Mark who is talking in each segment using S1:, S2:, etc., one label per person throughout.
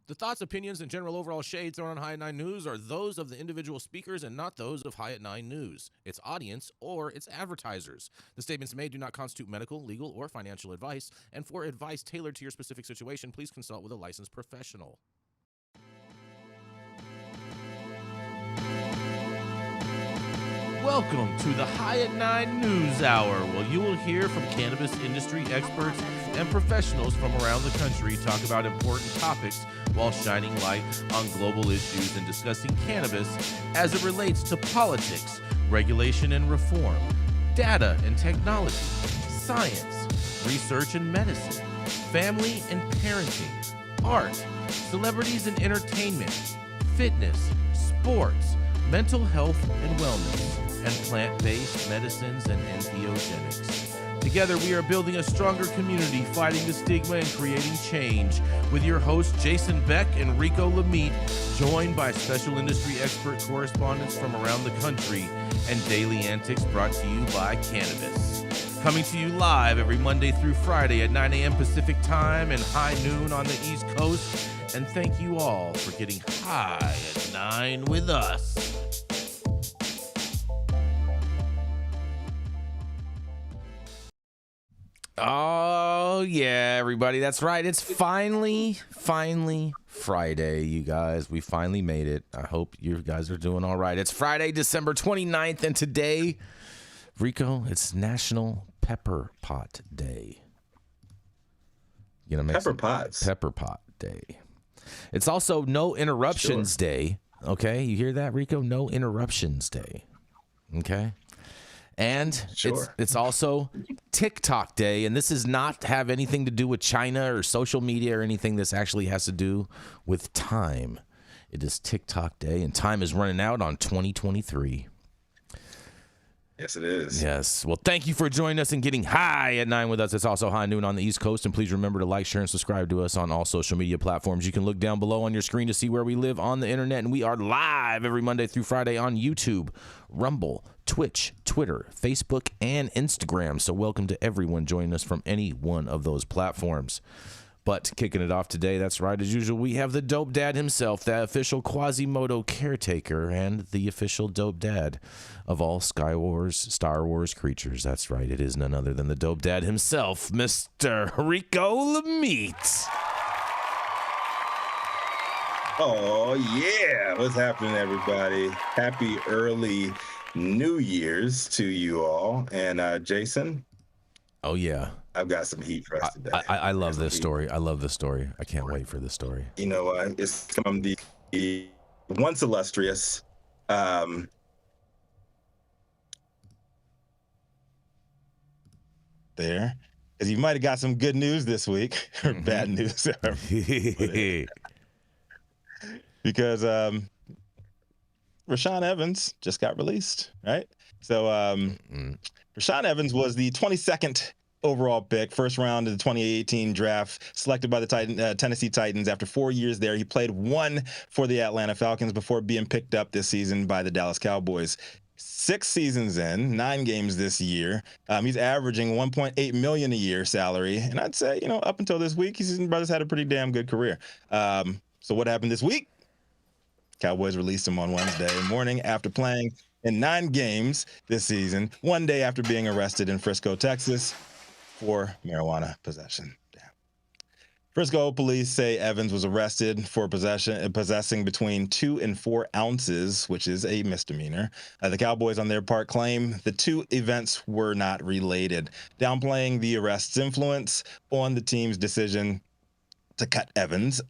S1: The thoughts, opinions, and general overall shade thrown on High at 9 News are those of the individual speakers and not those of High at 9 News, its audience, or its advertisers. The statements made do not constitute medical, legal, or financial advice, and for advice tailored to your specific situation, please consult with a licensed professional. Welcome to the High at 9 News Hour, where you will hear from cannabis industry experts and professionals from around the country talk about important topics while shining light on global issues and discussing cannabis as it relates to politics, regulation and reform, data and technology, science, research and medicine, family and parenting, art, celebrities and entertainment, fitness, sports, mental health and wellness, and plant-based medicines and entheogenics. Together, we are building a stronger community, fighting the stigma and creating change. With your hosts, Jason Beck and Rico Lamitte, joined by special industry expert correspondents from around the country, and daily antics brought to you by Cannabis. Coming to you live every Monday through Friday at 9 a.m. Pacific Time and high noon on the East Coast. And thank you all for getting high at 9 with us. Oh, yeah, everybody. That's right. It's finally Friday, you guys. We finally made it. I hope you guys are doing all right. It's Friday, December 29th, and today, Rico, it's National Pepper Pot Day. You gonna make
S2: Pepper Pots.
S1: Pepper Pot Day. It's also No Interruptions Day. Okay, you hear that, Rico? No Interruptions Day. Okay. And it's also TikTok Day, and this does not have anything to do with China or social media or anything. This actually has to do with time. It is TikTok Day, and time is running out on 2023.
S2: Yes, it is.
S1: Yes. Well, thank you for joining us and getting high at 9 with us. It's also high noon on the East Coast. And please remember to like, share, and subscribe to us on all social media platforms. You can look down below on your screen to see where we live on the internet. And we are live every Monday through Friday on YouTube, Rumble, Twitch, Twitter, Facebook, and Instagram. So welcome to everyone joining us from any one of those platforms. But kicking it off today, that's right, as usual, we have the Dope Dad himself, the official Quasimodo caretaker, and the official Dope Dad of all Star Wars creatures. That's right, it is none other than the Dope Dad himself, Mr. Rico Lamitte.
S2: Oh, yeah. What's happening, everybody? Happy early New Year's to you all. And Jason?
S1: Oh, yeah.
S2: I've got some heat for us today.
S1: I love this story. I love this story. I can't wait for this story.
S2: You know what? It's from the once illustrious there, because you might have got some good news this week or bad news. Because Rashaan Evans just got released, right? So Rashaan Evans was the 22nd overall pick, first round of the 2018 draft, selected by the Tennessee Titans. After 4 years there, he played one for the Atlanta Falcons before being picked up this season by the Dallas Cowboys. 6 seasons in, 9 games this year. He's averaging $1.8 million a year salary, and I'd say, you know, up until this week, his brother's had a pretty damn good career. So what happened this week? Cowboys released him on Wednesday morning after playing in 9 games this season, 1 day after being arrested in Frisco, Texas, for marijuana possession. Damn. Frisco police say Evans was arrested for possessing between 2 and 4 ounces, which is a misdemeanor. The Cowboys, on their part, claim the 2 events were not related, downplaying the arrest's influence on the team's decision to cut Evans.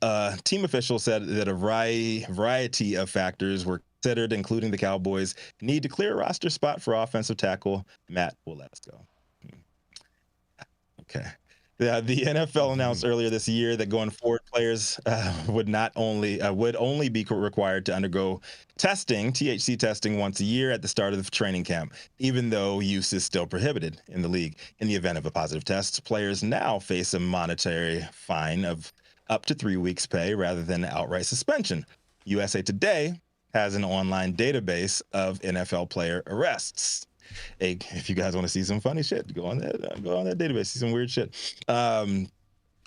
S2: Team officials said that a variety of factors were considered, including the Cowboys' need to clear a roster spot for offensive tackle Matt Waletzko. Okay. The NFL announced earlier this year that going forward, players would only be required to undergo testing, THC testing, once a year at the start of the training camp, even though use is still prohibited in the league. In the event of a positive test, players now face a monetary fine of up to 3 weeks' pay rather than outright suspension. USA Today has an online database of NFL player arrests. Hey, if you guys want to see some funny shit, go on that database, see some weird shit.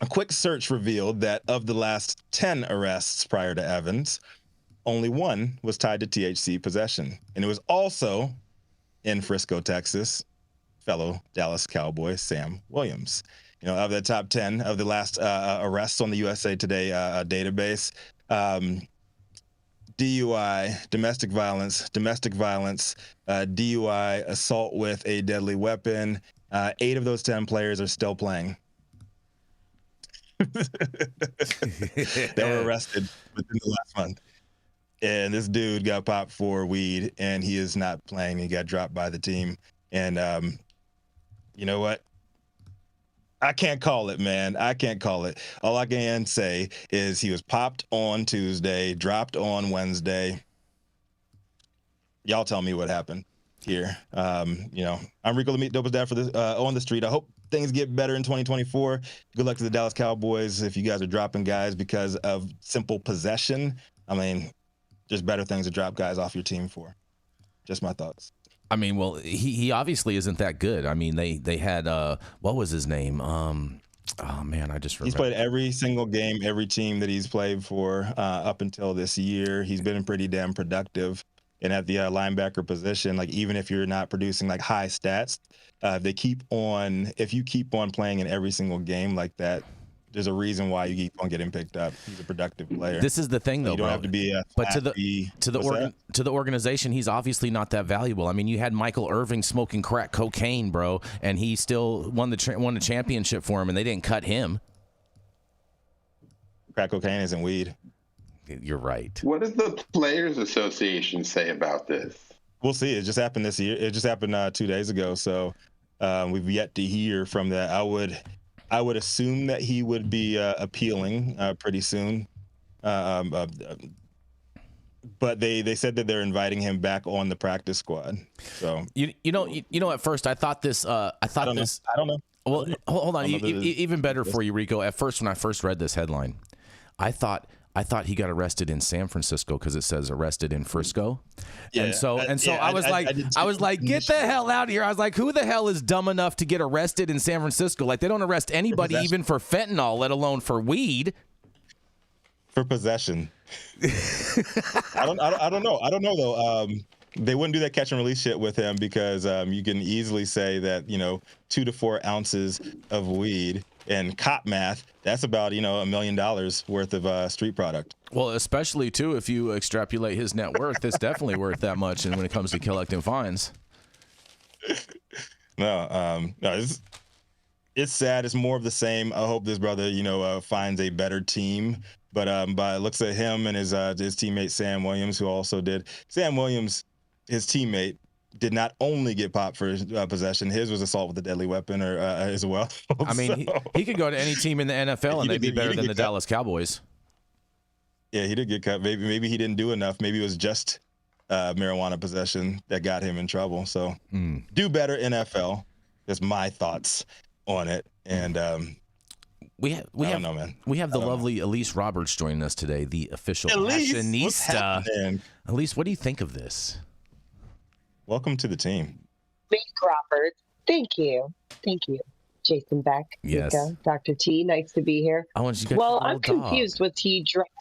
S2: A quick search revealed that of the last 10 arrests prior to Evans, only one was tied to THC possession. And it was also in Frisco, Texas, fellow Dallas Cowboy Sam Williams. You know, of the top 10 of the last arrests on the USA Today database, DUI, domestic violence, DUI, assault with a deadly weapon. 8 of those 10 players are still playing. They were arrested within the last month. And this dude got popped for weed, and he is not playing. He got dropped by the team. And you know what? I can't call it, man. I can't call it. All I can say is he was popped on Tuesday, dropped on Wednesday. Y'all tell me what happened here. You know, I'm Rico Lamitte, dopest dad for this on the street. I hope things get better in 2024. Good luck to the Dallas Cowboys if you guys are dropping guys because of simple possession. I mean, there's better things to drop guys off your team for. Just my thoughts.
S3: I mean, well, he obviously isn't that good. I mean, they had what was his name? Oh man, I just remember.
S2: He's played every single game, every team that he's played for up until this year. He's been pretty damn productive. And at the linebacker position, like even if you're not producing like high stats, if you keep on playing in every single game like that, there's a reason why you keep on getting picked up. He's a productive player.
S3: This is the thing, though,
S2: you don't have to be a
S3: but to the organization, he's obviously not that valuable. I mean, you had Michael Irving smoking crack cocaine, bro, and he still won the championship for him, and they didn't cut him.
S2: Crack cocaine isn't weed.
S3: You're right.
S4: What does the Players Association say about this?
S2: We'll see. It just happened this year. It just happened 2 days ago. So we've yet to hear from that. I would assume that he would be appealing pretty soon. But they said that they're inviting him back on the practice squad. So
S3: you know at first I thought this. I don't know. Well, hold on. Even better for you, Rico. At first, when I first read this headline, I thought he got arrested in San Francisco because it says arrested in Frisco. Yeah, and so I was like, get the hell out of here. I was like, who the hell is dumb enough to get arrested in San Francisco? Like, they don't arrest anybody even for fentanyl, let alone for weed.
S2: For possession. I don't know. I don't know though. They wouldn't do that catch and release shit with him because you can easily say that 2 to 4 ounces of weed and cop math, that's about $1 million worth of street product.
S3: Well, especially too if you extrapolate his net worth, it's definitely worth that much. And when it comes to collecting fines,
S2: no, it's sad. It's more of the same. I hope this brother finds a better team. But by the looks at him and his teammate Sam Williams, who also did. Sam Williams, his teammate, did not only get popped for possession. His was assault with a deadly weapon as well.
S3: I mean, he could go to any team in the NFL and they'd be better than the Dallas Cowboys.
S2: Yeah, he did get cut. Maybe he didn't do enough. Maybe it was just marijuana possession that got him in trouble. So do better, NFL. That's my thoughts on it. And
S3: we have the lovely Elise Roberts joining us today, the official fashionista. Elise, what do you think of this?
S2: Welcome to the team.
S5: Beck Roberts. Thank you. Jason Beck.
S3: Yes.
S5: Rico, Dr. T. Nice to be here. I'm confused. Was he dropped?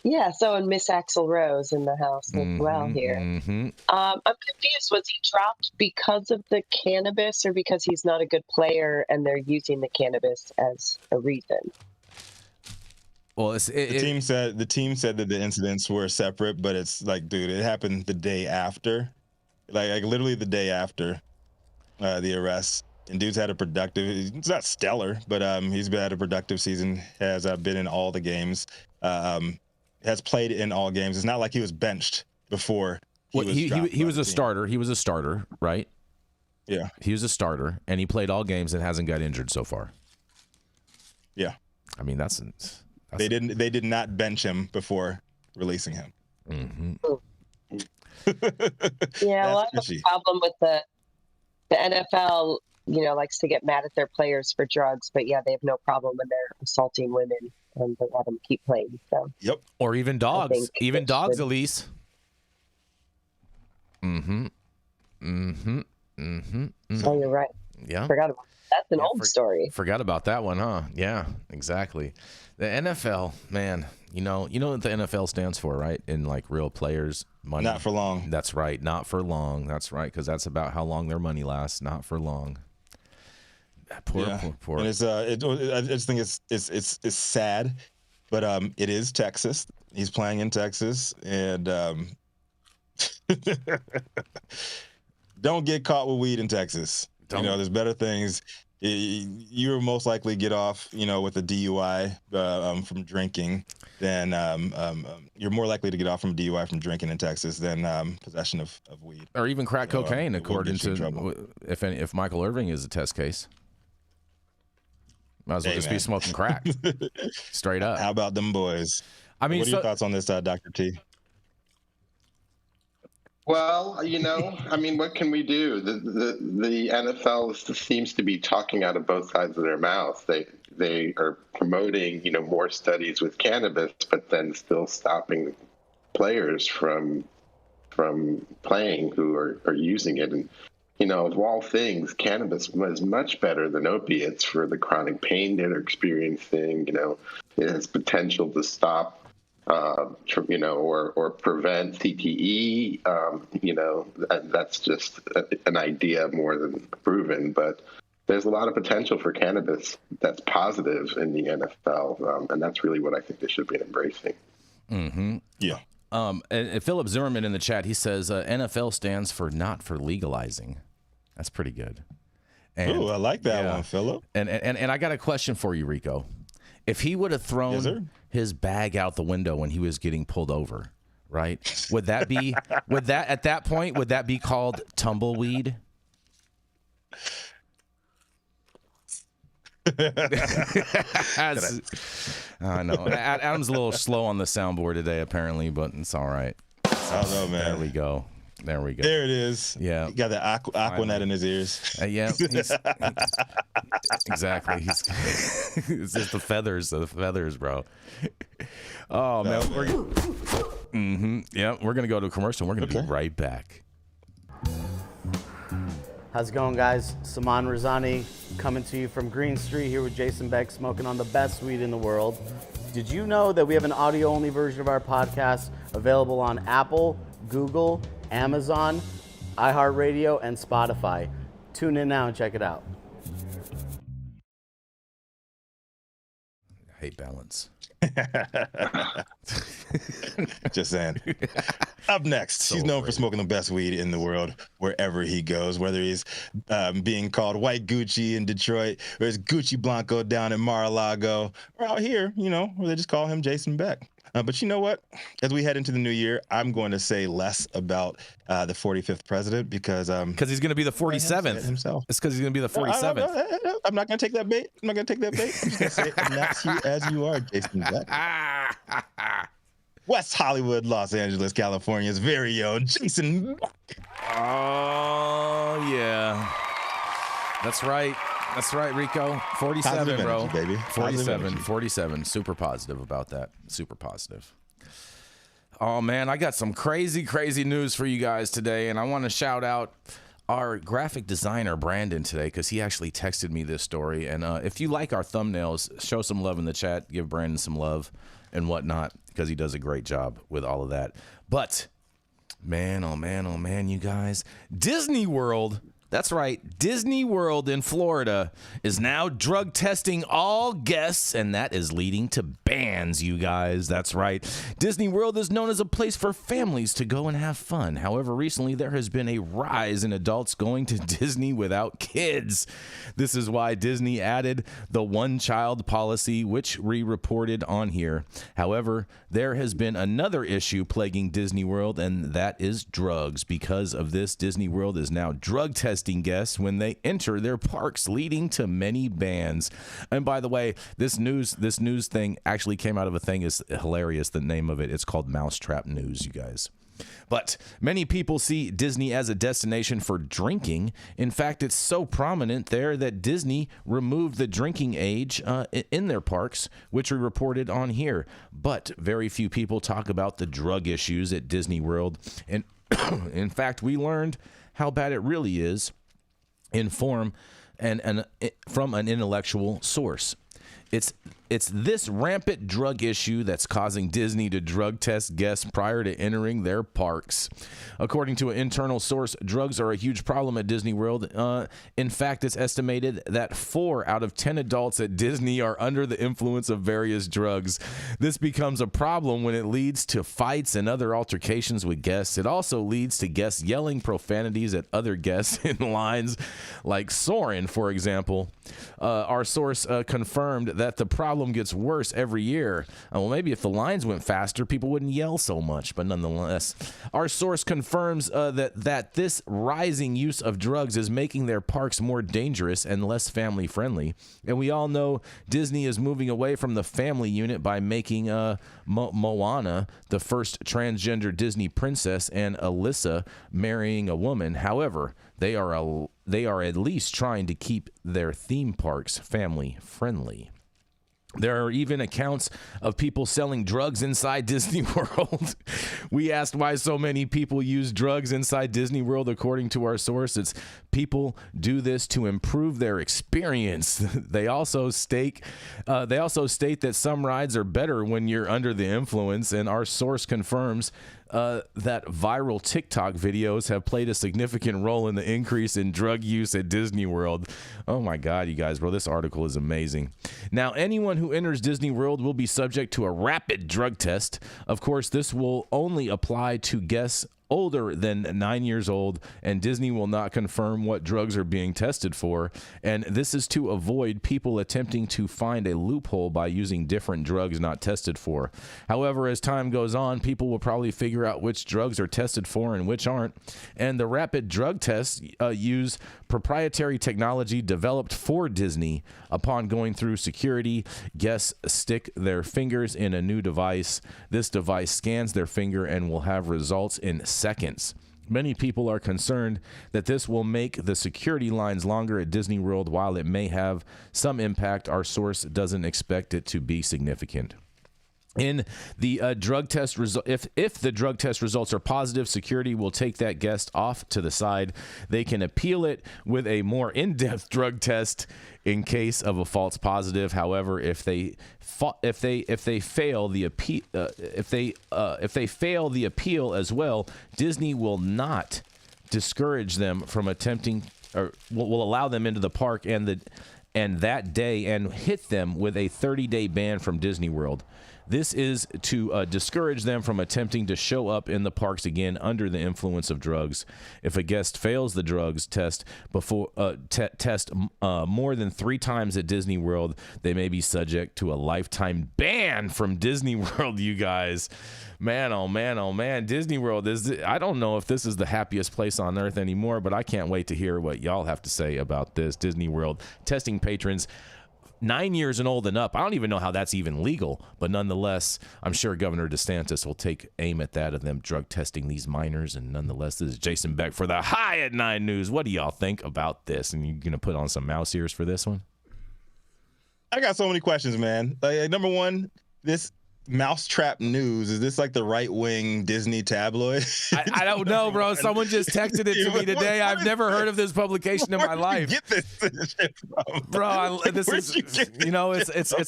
S5: Yeah, so and Miss Axl Rose in the house as well here.
S3: Mm-hmm.
S5: I'm confused. Was he dropped because of the cannabis or because he's not a good player and they're using the cannabis as a reason?
S3: Well,
S2: the team said that the incidents were separate, but it's like, dude, it happened the day after, like literally the day after the arrest. And dude's had a productive. It's not stellar, but he's had a productive season. Has been in all the games. Has played in all games. It's not like he was benched before.
S3: He was a starter. He was a starter, right?
S2: Yeah.
S3: He was a starter, and he played all games and hasn't got injured so far.
S2: Yeah.
S3: I mean, that's
S2: they did not bench him before releasing him.
S3: Mm-hmm.
S5: Yeah, well, I have a problem with the NFL. Likes to get mad at their players for drugs, but yeah, they have no problem when they're assaulting women and they let them keep playing. So.
S2: Yep.
S3: Or even dogs. Even dogs, Elise. Mm-hmm. Mm-hmm. Mm-hmm.
S5: Oh, you're right.
S3: Yeah.
S5: Forgot about it. That's an old story.
S3: Forgot about that one, huh? Yeah, exactly. The NFL, man, you know what the NFL stands for, right? In like real players' money.
S2: Not for long.
S3: That's right. Not for long. That's right. Because that's about how long their money lasts. Not for long. Poor.
S2: And it's I just think it's sad, but it is Texas. He's playing in Texas, and don't get caught with weed in Texas. You know, there's better things. You're most likely get off, with a DUI from drinking than you're more likely to get off from DUI from drinking in Texas than possession of weed
S3: or even crack cocaine, according to if Michael Irving is a test case. Might as well just be smoking crack, straight up.
S2: How about them boys?
S3: I mean,
S2: what are your thoughts on this, Dr. T?
S4: Well, I mean, what can we do? The NFL seems to be talking out of both sides of their mouth. They are promoting, more studies with cannabis, but then still stopping players from playing who are using it. And of all things, cannabis was much better than opiates for the chronic pain they're experiencing. It has potential to stop, or prevent CTE. That's just an idea more than proven, but there's a lot of potential for cannabis that's positive in the NFL, and that's really what I think they should be embracing.
S3: Mm-hmm.
S2: Yeah.
S3: And Philip Zimmerman in the chat, he says NFL stands for not for legalizing. That's pretty good.
S2: Oh, I like that one, Philip.
S3: And I got a question for you, Rico. If he would have thrown his bag out the window when he was getting pulled over, right? Would that at that point be called tumbleweed? I know. Adam's a little slow on the soundboard today, apparently, but it's all right.
S2: I don't know, man.
S3: There we go. There it is. Yeah.
S2: He got the Aquanet in his ears.
S3: Yeah. Exactly. It's just the feathers, bro. Oh, man. Yeah, we're going to go to a commercial. We're going to be right back.
S6: How's it going, guys? Saman Razani coming to you from Green Street here with Jason Beck, smoking on the best weed in the world. Did you know that we have an audio-only version of our podcast available on Apple, Google, Amazon, iHeartRadio, and Spotify? Tune in now and check it out.
S3: I hate balance.
S2: Just saying. Up next, he's known for smoking the best weed in the world wherever he goes, whether he's being called White Gucci in Detroit, or it's Gucci Blanco down in Mar-a-Lago, or out here, where they just call him Jason Beck. But you know what? As we head into the new year, I'm going to say less about the 45th president because
S3: he's going to be the 47th
S2: himself.
S3: It's because he's going to be the 47th.
S2: I'm not going to take that bait. I'm just going to say, not you as you are, Jason Beck. West Hollywood, Los Angeles, California's very own Jason Beck.
S3: Oh, yeah. That's right, Rico. 47, bro.
S2: Baby.
S3: 47. Super positive about that. Super positive. Oh, man, I got some crazy news for you guys today, and I want to shout out our graphic designer, Brandon, today, because he actually texted me this story. And if you like our thumbnails, show some love in the chat. Give Brandon some love and whatnot, because he does a great job with all of that. But, man, oh, man, you guys. Disney World... That's right. Disney World in Florida is now drug testing all guests, and that is leading to bans, you guys. That's right. Disney World is known as a place for families to go and have fun. However, recently there has been a rise in adults going to Disney without kids. This is why Disney added the one-child policy, which we reported on here. However, there has been another issue plaguing Disney World, and that is drugs. Because of this, Disney World is now drug testing guests when they enter their parks, leading to many bans. And by the way, this news thing actually came out of a thing. Is hilarious. The name of it's called Mousetrap News, you guys. But many people see Disney as a destination for drinking. In fact, it's so prominent there that Disney removed the drinking age in their parks, which we reported on here. But very few people talk about the drug issues at Disney World. And in fact, we learned how bad it really is in form and from an intellectual source. It's this rampant drug issue that's causing Disney to drug test guests prior to entering their parks. According to an internal source, drugs are a huge problem at Disney World. In fact, it's estimated that 4 out of 10 adults at Disney are under the influence of various drugs. This becomes a problem when it leads to fights and other altercations with guests. It also leads to guests yelling profanities at other guests in lines, like Soren, for example. Our source confirmed that the problem gets worse every year. Well, maybe if the lines went faster, people wouldn't yell so much, but nonetheless, our source confirms that this rising use of drugs is making their parks more dangerous and less family friendly. And we all know Disney is moving away from the family unit by making Moana the first transgender Disney princess and Alyssa marrying a woman. However, they are at least trying to keep their theme parks family friendly. There are even accounts of people selling drugs inside Disney World. We asked why so many people use drugs inside Disney World. According to our source, it's people do this to improve their experience. They also state that some rides are better when you're under the influence, and our source confirms that viral TikTok videos have played a significant role in the increase in drug use at Disney World. Oh my God, you guys, bro, this article is amazing. Now, anyone who enters Disney World will be subject to a rapid drug test. Of course, this will only apply to guests older than 9 years old, and Disney will not confirm what drugs are being tested for. And this is to avoid people attempting to find a loophole by using different drugs not tested for. However, as time goes on, people will probably figure out which drugs are tested for and which aren't. And the rapid drug tests use proprietary technology developed for Disney. Upon going through security, guests stick their fingers in a new device. This device scans their finger and will have results in seconds. Many people are concerned that this will make the security lines longer at Disney World. While it may have some impact, our source doesn't expect it to be significant. In the drug test result, if the drug test results are positive, security will take that guest off to the side. They can appeal it with a more in-depth drug test in case of a false positive. However, if they fail the appeal as well, Disney will not discourage them from attempting, or will allow them into the park and that day and hit them with a 30-day ban from Disney World. This is to discourage them from attempting to show up in the parks again under the influence of drugs. If a guest fails the drugs test more than 3 times at Disney World, they may be subject to a lifetime ban from Disney World, you guys. Man, oh man, oh man. Disney World I don't know if this is the happiest place on earth anymore, but I can't wait to hear what y'all have to say about this. Disney World testing patrons 9 years and old and up. I don't even know how that's even legal, but nonetheless, I'm sure Governor DeSantis will take aim at that of them drug testing these minors. And nonetheless, this is Jason Beck for the High at 9 News. What do y'all think about this? And you gonna put on some mouse ears for this one?
S2: I got so many questions, man. Like, number one, this Mousetrap News, is this like the right-wing Disney tabloid?
S3: I don't know, bro. Someone just texted it to me today. I've never heard of this publication in my life.
S2: Get this shit from?
S3: Bro, it's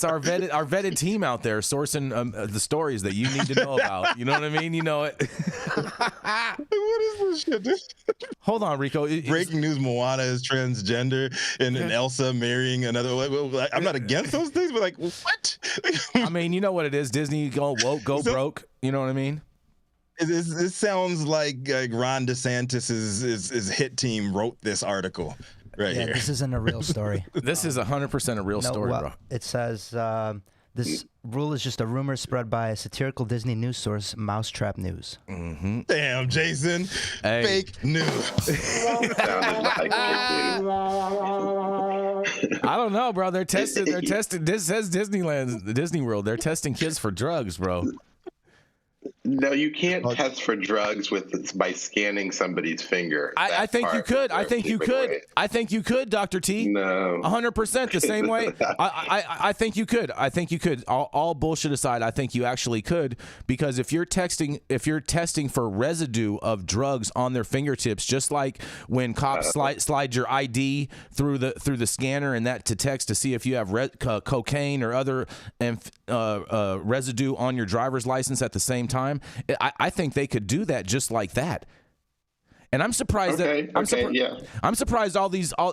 S3: our vetted team out there sourcing the stories that you need to know about. You know what I mean? You know it.
S2: What is this shit?
S3: Hold on, Rico.
S2: Breaking news: Moana is transgender, and Elsa marrying another. I'm not against those things, but like, what?
S3: I mean, you know what it is. Disney go woke, go broke. You know what I mean?
S2: This sounds like Ron DeSantis's hit team wrote this article right here.
S7: This isn't a real story.
S3: This is 100% a real story, bro.
S7: It says this rule is just a rumor spread by a satirical Disney news source, Mousetrap News.
S3: Mm-hmm.
S2: Damn, Jason. Hey. Fake news.
S3: I don't know, bro. They're testing. This says Disneyland, Disney World. They're testing kids for drugs, bro.
S4: No, you can't test for drugs by scanning somebody's finger.
S3: I think you could. I think you could. I think you could, Dr. T.
S4: No.
S3: 100% the same way. I think you could. I think you could. All bullshit aside, I think you actually could, because if you're testing for residue of drugs on their fingertips, just like when cops slide your ID through the scanner and that detects to see if you have cocaine or other residue on your driver's license at the same time, I think they could do that just like that. And I'm surprised I'm surprised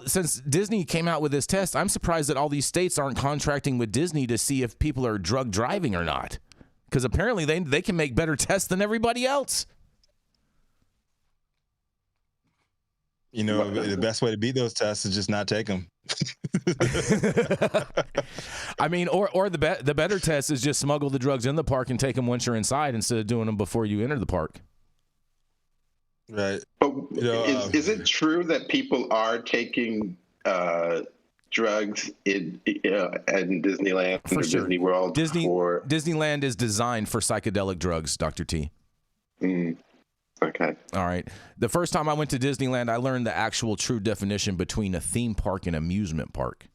S3: since Disney came out with this test, I'm surprised that all these states aren't contracting with Disney to see if people are drug driving or not. Because apparently they can make better tests than everybody else.
S2: You know, the best way to beat those tests is just not take them.
S3: I mean, or the better test is just smuggle the drugs in the park and take them once you're inside instead of doing them before you enter the park.
S2: Right.
S4: But is it true that people are taking drugs in Disneyland
S3: For
S4: or
S3: sure.
S4: Disney World?
S3: Disneyland is designed for psychedelic drugs, Dr. T.
S4: Okay.
S3: All right. The first time I went to Disneyland, I learned the actual true definition between a theme park and amusement park.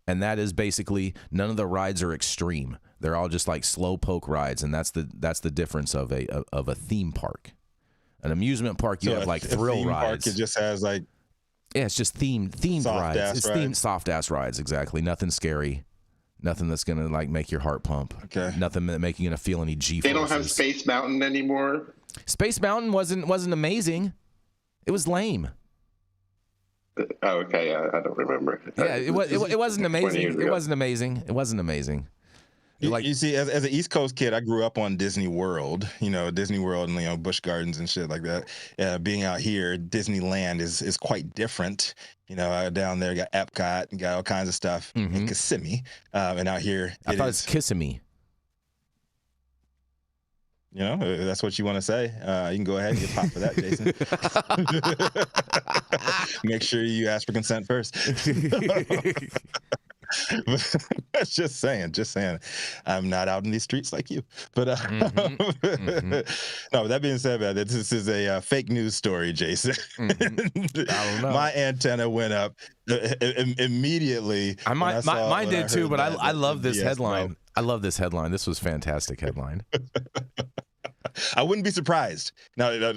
S3: And that is basically none of the rides are extreme. They're all just like slow poke rides, and that's the difference of a theme park. An amusement park, you have like thrill rides.
S2: Park, it just has like
S3: it's just themed rides. It's themed soft ass rides, exactly. Nothing scary. Nothing that's gonna like make your heart pump.
S2: Okay.
S3: Nothing that making you gonna feel any G-forces.
S4: They don't have Space Mountain anymore.
S3: Space Mountain wasn't amazing. It was lame.
S4: Oh, okay. I don't remember.
S3: Yeah, it wasn't amazing. It wasn't amazing. It wasn't amazing.
S2: You see, as an East Coast kid, I grew up on Disney World, Disney World and, Busch Gardens and shit like that. Being out here, Disneyland is quite different. Down there, you got Epcot and got all kinds of stuff in Kissimmee. And out here,
S3: I thought it's Kissimmee.
S2: That's what you want to say. You can go ahead and get popped for that, Jason. Make sure you ask for consent first. just saying. I'm not out in these streets like you. But no, with that being said, man, this is a fake news story, Jason.
S3: I don't know.
S2: My antenna went up immediately.
S3: Mine did too, but I love this headline. I love this headline. This was a fantastic headline.
S2: I wouldn't be surprised. Now,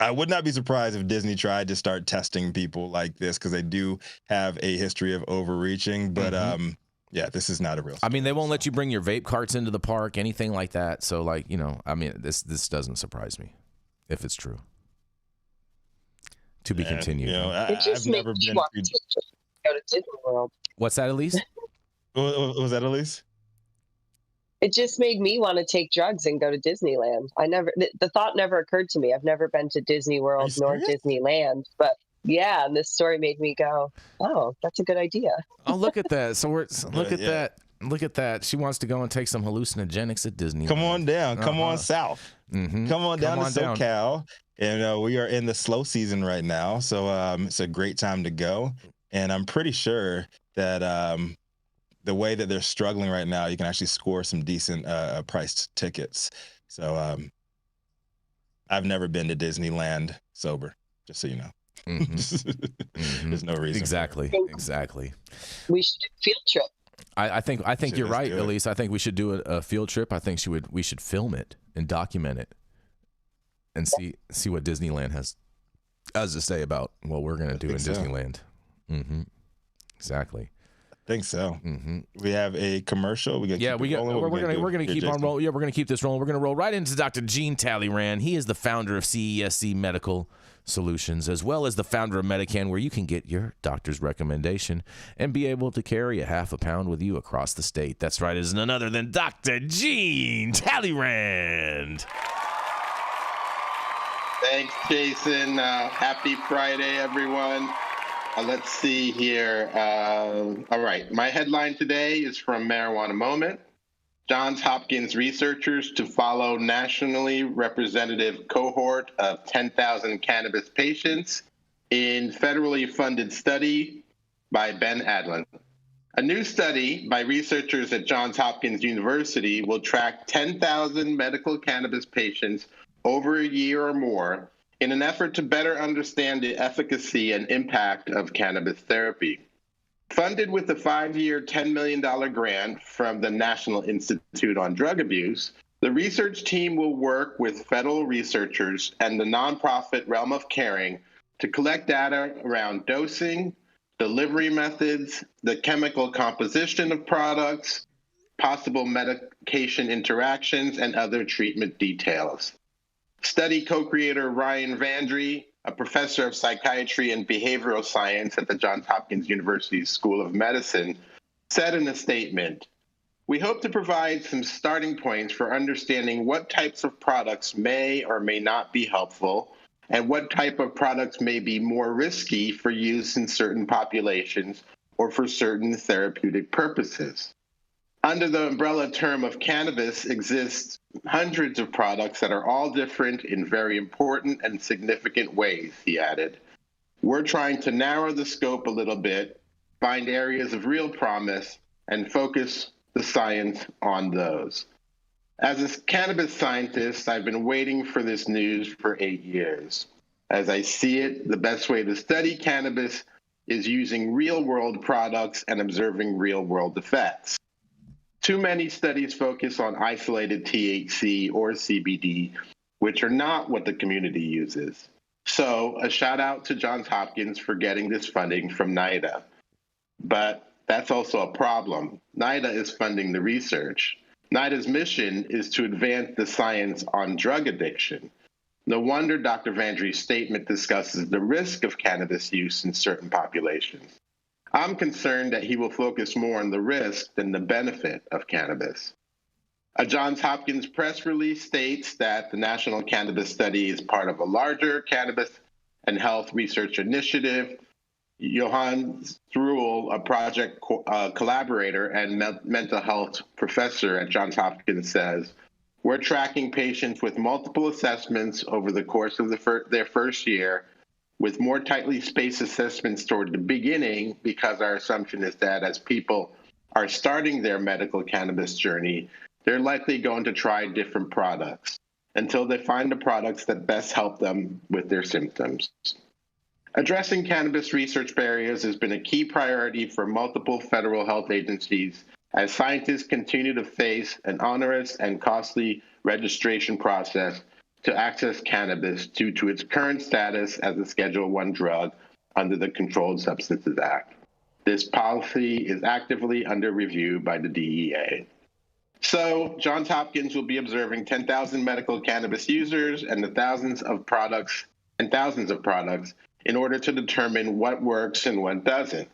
S2: I would not be surprised if Disney tried to start testing people like this, because they do have a history of overreaching. But yeah, this is not a real story.
S3: I mean, they won't let you bring your vape carts into the park, anything like that. So, this doesn't surprise me if it's true. To be continued.
S5: It just makes me want to go to Disney World.
S3: What's that, Elise?
S2: Was that Elise?
S5: It just made me want to take drugs and go to Disneyland. The thought never occurred to me. I've never been to Disney World nor Disneyland, but yeah, and this story made me go, oh, that's a good idea.
S3: Oh, look at that. So look at that. Look at that. She wants to go and take some hallucinogenics at Disney.
S2: Come on down. Come on south. Come on down to SoCal. And we are in the slow season right now, so it's a great time to go. And I'm pretty sure that the way that they're struggling right now, you can actually score some decent priced tickets. So I've never been to Disneyland sober, just so you know. There's no reason.
S3: Exactly.
S5: We should do a field trip.
S3: I think you're right, Elise. I think we should do a field trip. I think we should film it and document it and see what Disneyland has to say about what we're going to do in Disneyland. Exactly.
S2: Think so. We have a commercial. We're
S3: gonna keep on rolling. Yeah, we're gonna keep this rolling. We're gonna roll right into Dr. Gene Talleyrand. He is the founder of CESC Medical Solutions, as well as the founder of Medican, where you can get your doctor's recommendation and be able to carry a half a pound with you across the state. That's right, it is none other than Dr. Gene Talleyrand.
S4: Thanks, Jason. Happy Friday, everyone. Let's see here. All right. My headline today is from Marijuana Moment. Johns Hopkins researchers to follow nationally representative cohort of 10,000 cannabis patients in federally funded study by Ben Adlin. A new study by researchers at Johns Hopkins University will track 10,000 medical cannabis patients over a year or more in an effort to better understand the efficacy and impact of cannabis therapy. Funded with a 5-year, $10 million grant from the National Institute on Drug Abuse, the research team will work with federal researchers and the nonprofit Realm of Caring to collect data around dosing, delivery methods, the chemical composition of products, possible medication interactions, and other treatment details. Study co-creator Ryan Vandry, a professor of psychiatry and behavioral science at the Johns Hopkins University School of Medicine, said in a statement, "We hope to provide some starting points for understanding what types of products may or may not be helpful, and what type of products may be more risky for use in certain populations or for certain therapeutic purposes." Under the umbrella term of cannabis exists hundreds of products that are all different in very important and significant ways, he added. We're trying to narrow the scope a little bit, find areas of real promise, and focus the science on those. As a cannabis scientist, I've been waiting for this news for 8 years. As I see it, the best way to study cannabis is using real-world products and observing real-world effects. Too many studies focus on isolated THC or CBD, which are not what the community uses. So a shout out to Johns Hopkins for getting this funding from NIDA. But that's also a problem. NIDA is funding the research. NIDA's mission is to advance the science on drug addiction. No wonder Dr. Vandry's statement discusses the risk of cannabis use in certain populations. I'm concerned that he will focus more on the risk than the benefit of cannabis. A Johns Hopkins press release states that the National Cannabis Study is part of a larger cannabis and health research initiative. Johan Struhl, a project collaborator and mental health professor at Johns Hopkins, says, "We're tracking patients with multiple assessments over the course of their first year, with more tightly spaced assessments toward the beginning, because our assumption is that as people are starting their medical cannabis journey, they're likely going to try different products until they find the products that best help them with their symptoms." Addressing cannabis research barriers has been a key priority for multiple federal health agencies as scientists continue to face an onerous and costly registration process to access cannabis due to its current status as a Schedule I drug under the Controlled Substances Act. This policy is actively under review by the DEA. So Johns Hopkins will be observing 10,000 medical cannabis users and thousands of products in order to determine what works and what doesn't.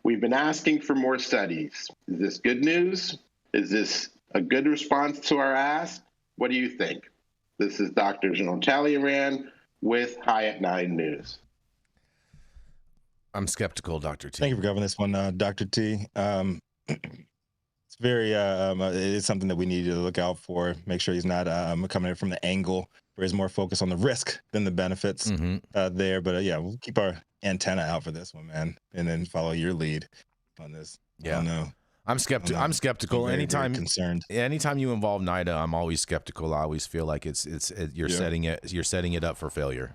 S4: We've been asking for more studies. Is this good news? Is this a good response to our ask? What do you think? This is Dr. Jean Talleyrand with High at 9 News.
S3: I'm skeptical, Dr. T.
S2: Thank you for covering this one, Dr. T. It's very, it's something that we need to look out for. Make sure he's not coming in from the angle where he's more focused on the risk than the benefits there. But yeah, we'll keep our antenna out for this one, man, and then follow your lead on this.
S3: Yeah.
S2: I don't know.
S3: I'm skeptical.
S2: I'm very concerned.
S3: Anytime you involve NIDA, I'm always skeptical. I always feel like you're setting it up for failure.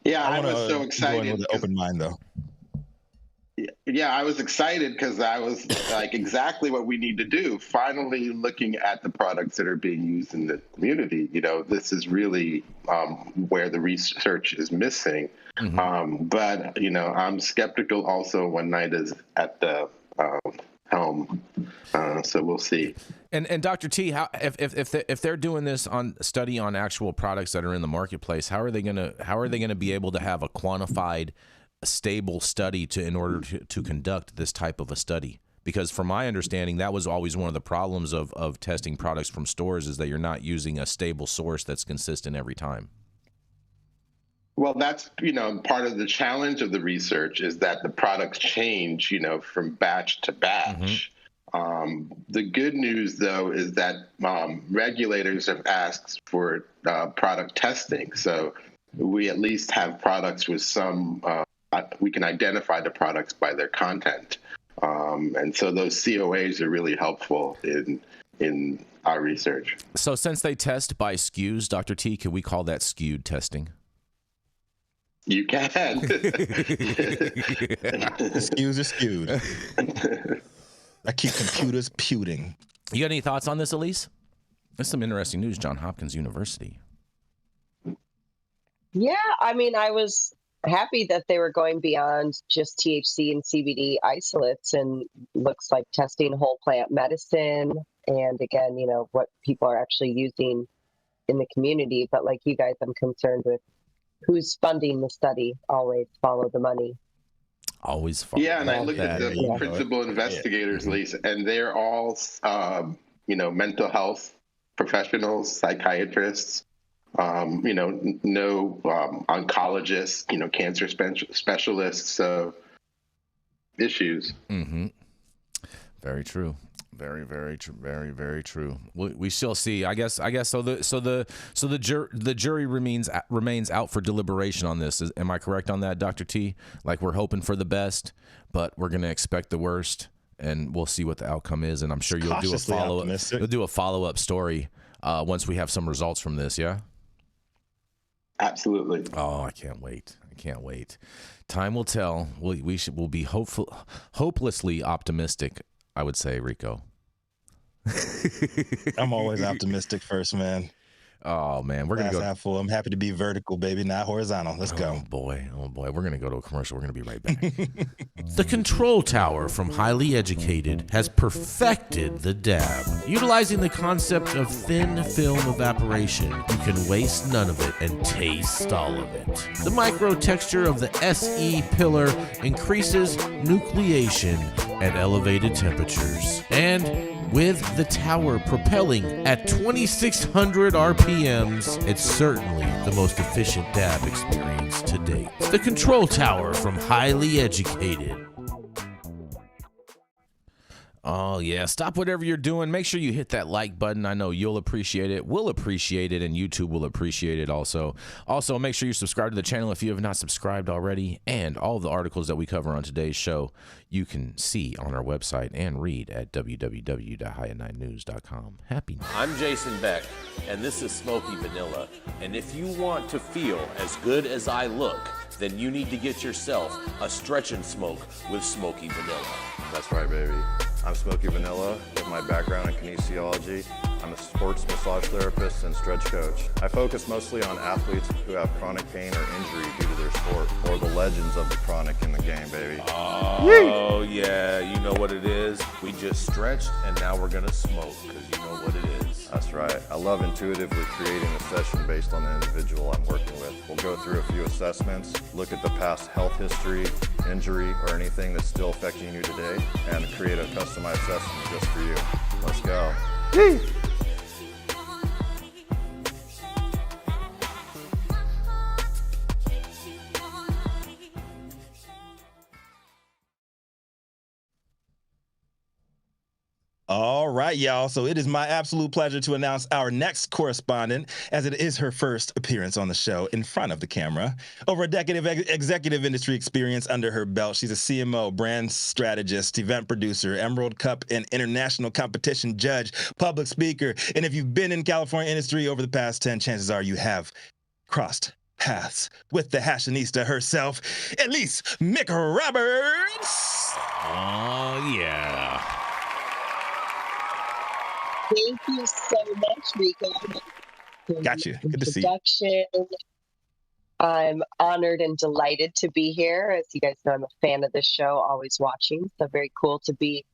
S4: Yeah, I was so excited.
S2: Going with an open mind, though.
S4: Yeah, I was excited because I was like, exactly what we need to do. Finally looking at the products that are being used in the community. You know, this is really where the research is missing. But, you know, I'm skeptical also when NIDA's at the helm. So we'll see.
S3: And Dr. T, if they're doing this study on actual products that are in the marketplace, how are they gonna be able to have a quantified, stable study in order to conduct this type of a study? Because from my understanding, that was always one of the problems of testing products from stores, is that you're not using a stable source that's consistent every time.
S4: Well, that's, you know, part of the challenge of the research is that the products change, you know, from batch to batch. The good news, though, is that regulators have asked for product testing. So we at least have products with some we can identify the products by their content. And so those COAs are really helpful in our research.
S3: So since they test by SKUs, Dr. T, can we call that skewed testing?
S4: You can.
S2: SKUs are skewed. I keep computers puting.
S3: You got any thoughts on this, Elise? There's some interesting news. Johns Hopkins University.
S5: Yeah, I mean, I was happy that they were going beyond just THC and CBD isolates, and looks like testing whole plant medicine. And again, you know, what people are actually using in the community. But like you guys, I'm concerned with who's funding the study. Always follow the money.
S3: Always follow.
S4: Yeah, and I looked at the principal investigators, Lisa, and they're all, mental health professionals, psychiatrists, no oncologists, cancer specialists, so issues.
S3: Mm-hmm. Very true. Very, very true. Very, very true. We still see. I guess. So the jury remains out for deliberation on this. Am I correct on that, Dr. T? Like, we're hoping for the best, but we're going to expect the worst, and we'll see what the outcome is. And I'm sure you'll do a follow-up. You'll do a follow-up story once we have some results from this. Yeah.
S4: Absolutely.
S3: Oh, I can't wait. Time will tell. We'll be hopelessly optimistic, I would say, Rico.
S2: I'm always optimistic first, man.
S3: Oh, man. We're going to go.
S2: Half full. I'm happy to be vertical, baby, not horizontal. Let's go.
S3: Oh, boy. We're going to go to a commercial. We're going to be right back.
S1: The Control Tower from Highly Educated has perfected the dab. Utilizing the concept of thin film evaporation, you can waste none of it and taste all of it. The micro texture of the SE pillar increases nucleation at elevated temperatures. And with the tower propelling at 2,600 RPMs, it's certainly the most efficient dab experience to date. The Control Tower from Highly Educated.
S3: Oh, yeah. Stop whatever you're doing. Make sure you hit that like button. I know you'll appreciate it. We'll appreciate it, and YouTube will appreciate it also. Also, make sure you subscribe to the channel if you have not subscribed already. And all of the articles that we cover on today's show, you can see on our website and read at www.high9news.com. Happy New Year.
S1: I'm Jason Beck, and this is Smokey Vanilla. And if you want to feel as good as I look, then you need to get yourself a stretch and smoke with Smokey Vanilla.
S8: That's right, baby. I'm Smokey Vanilla with my background in kinesiology. I'm a sports massage therapist and stretch coach. I focus mostly on athletes who have chronic pain or injury due to their sport, or the legends of the chronic in the game, baby.
S1: Oh, yeah, you know what it is. We just stretched, and now we're gonna smoke, because you know what it is.
S8: That's right. I love intuitively creating a session based on the individual I'm working with. We'll go through a few assessments, look at the past health history, injury, or anything that's still affecting you today, and create a customized session just for you. Let's go. Woo!
S2: All right, y'all. So it is my absolute pleasure to announce our next correspondent, as it is her first appearance on the show in front of the camera. Over a decade of executive industry experience under her belt, she's a CMO, brand strategist, event producer, Emerald Cup and international competition judge, public speaker. And if you've been in California industry over the past 10, chances are you have crossed paths with the Hashanista herself, Elise McRoberts.
S1: Oh, yeah.
S5: Thank you so much, Rico.
S2: Got you. Good to see you.
S5: I'm honored and delighted to be here. As you guys know, I'm a fan of this show, always watching. So very cool to be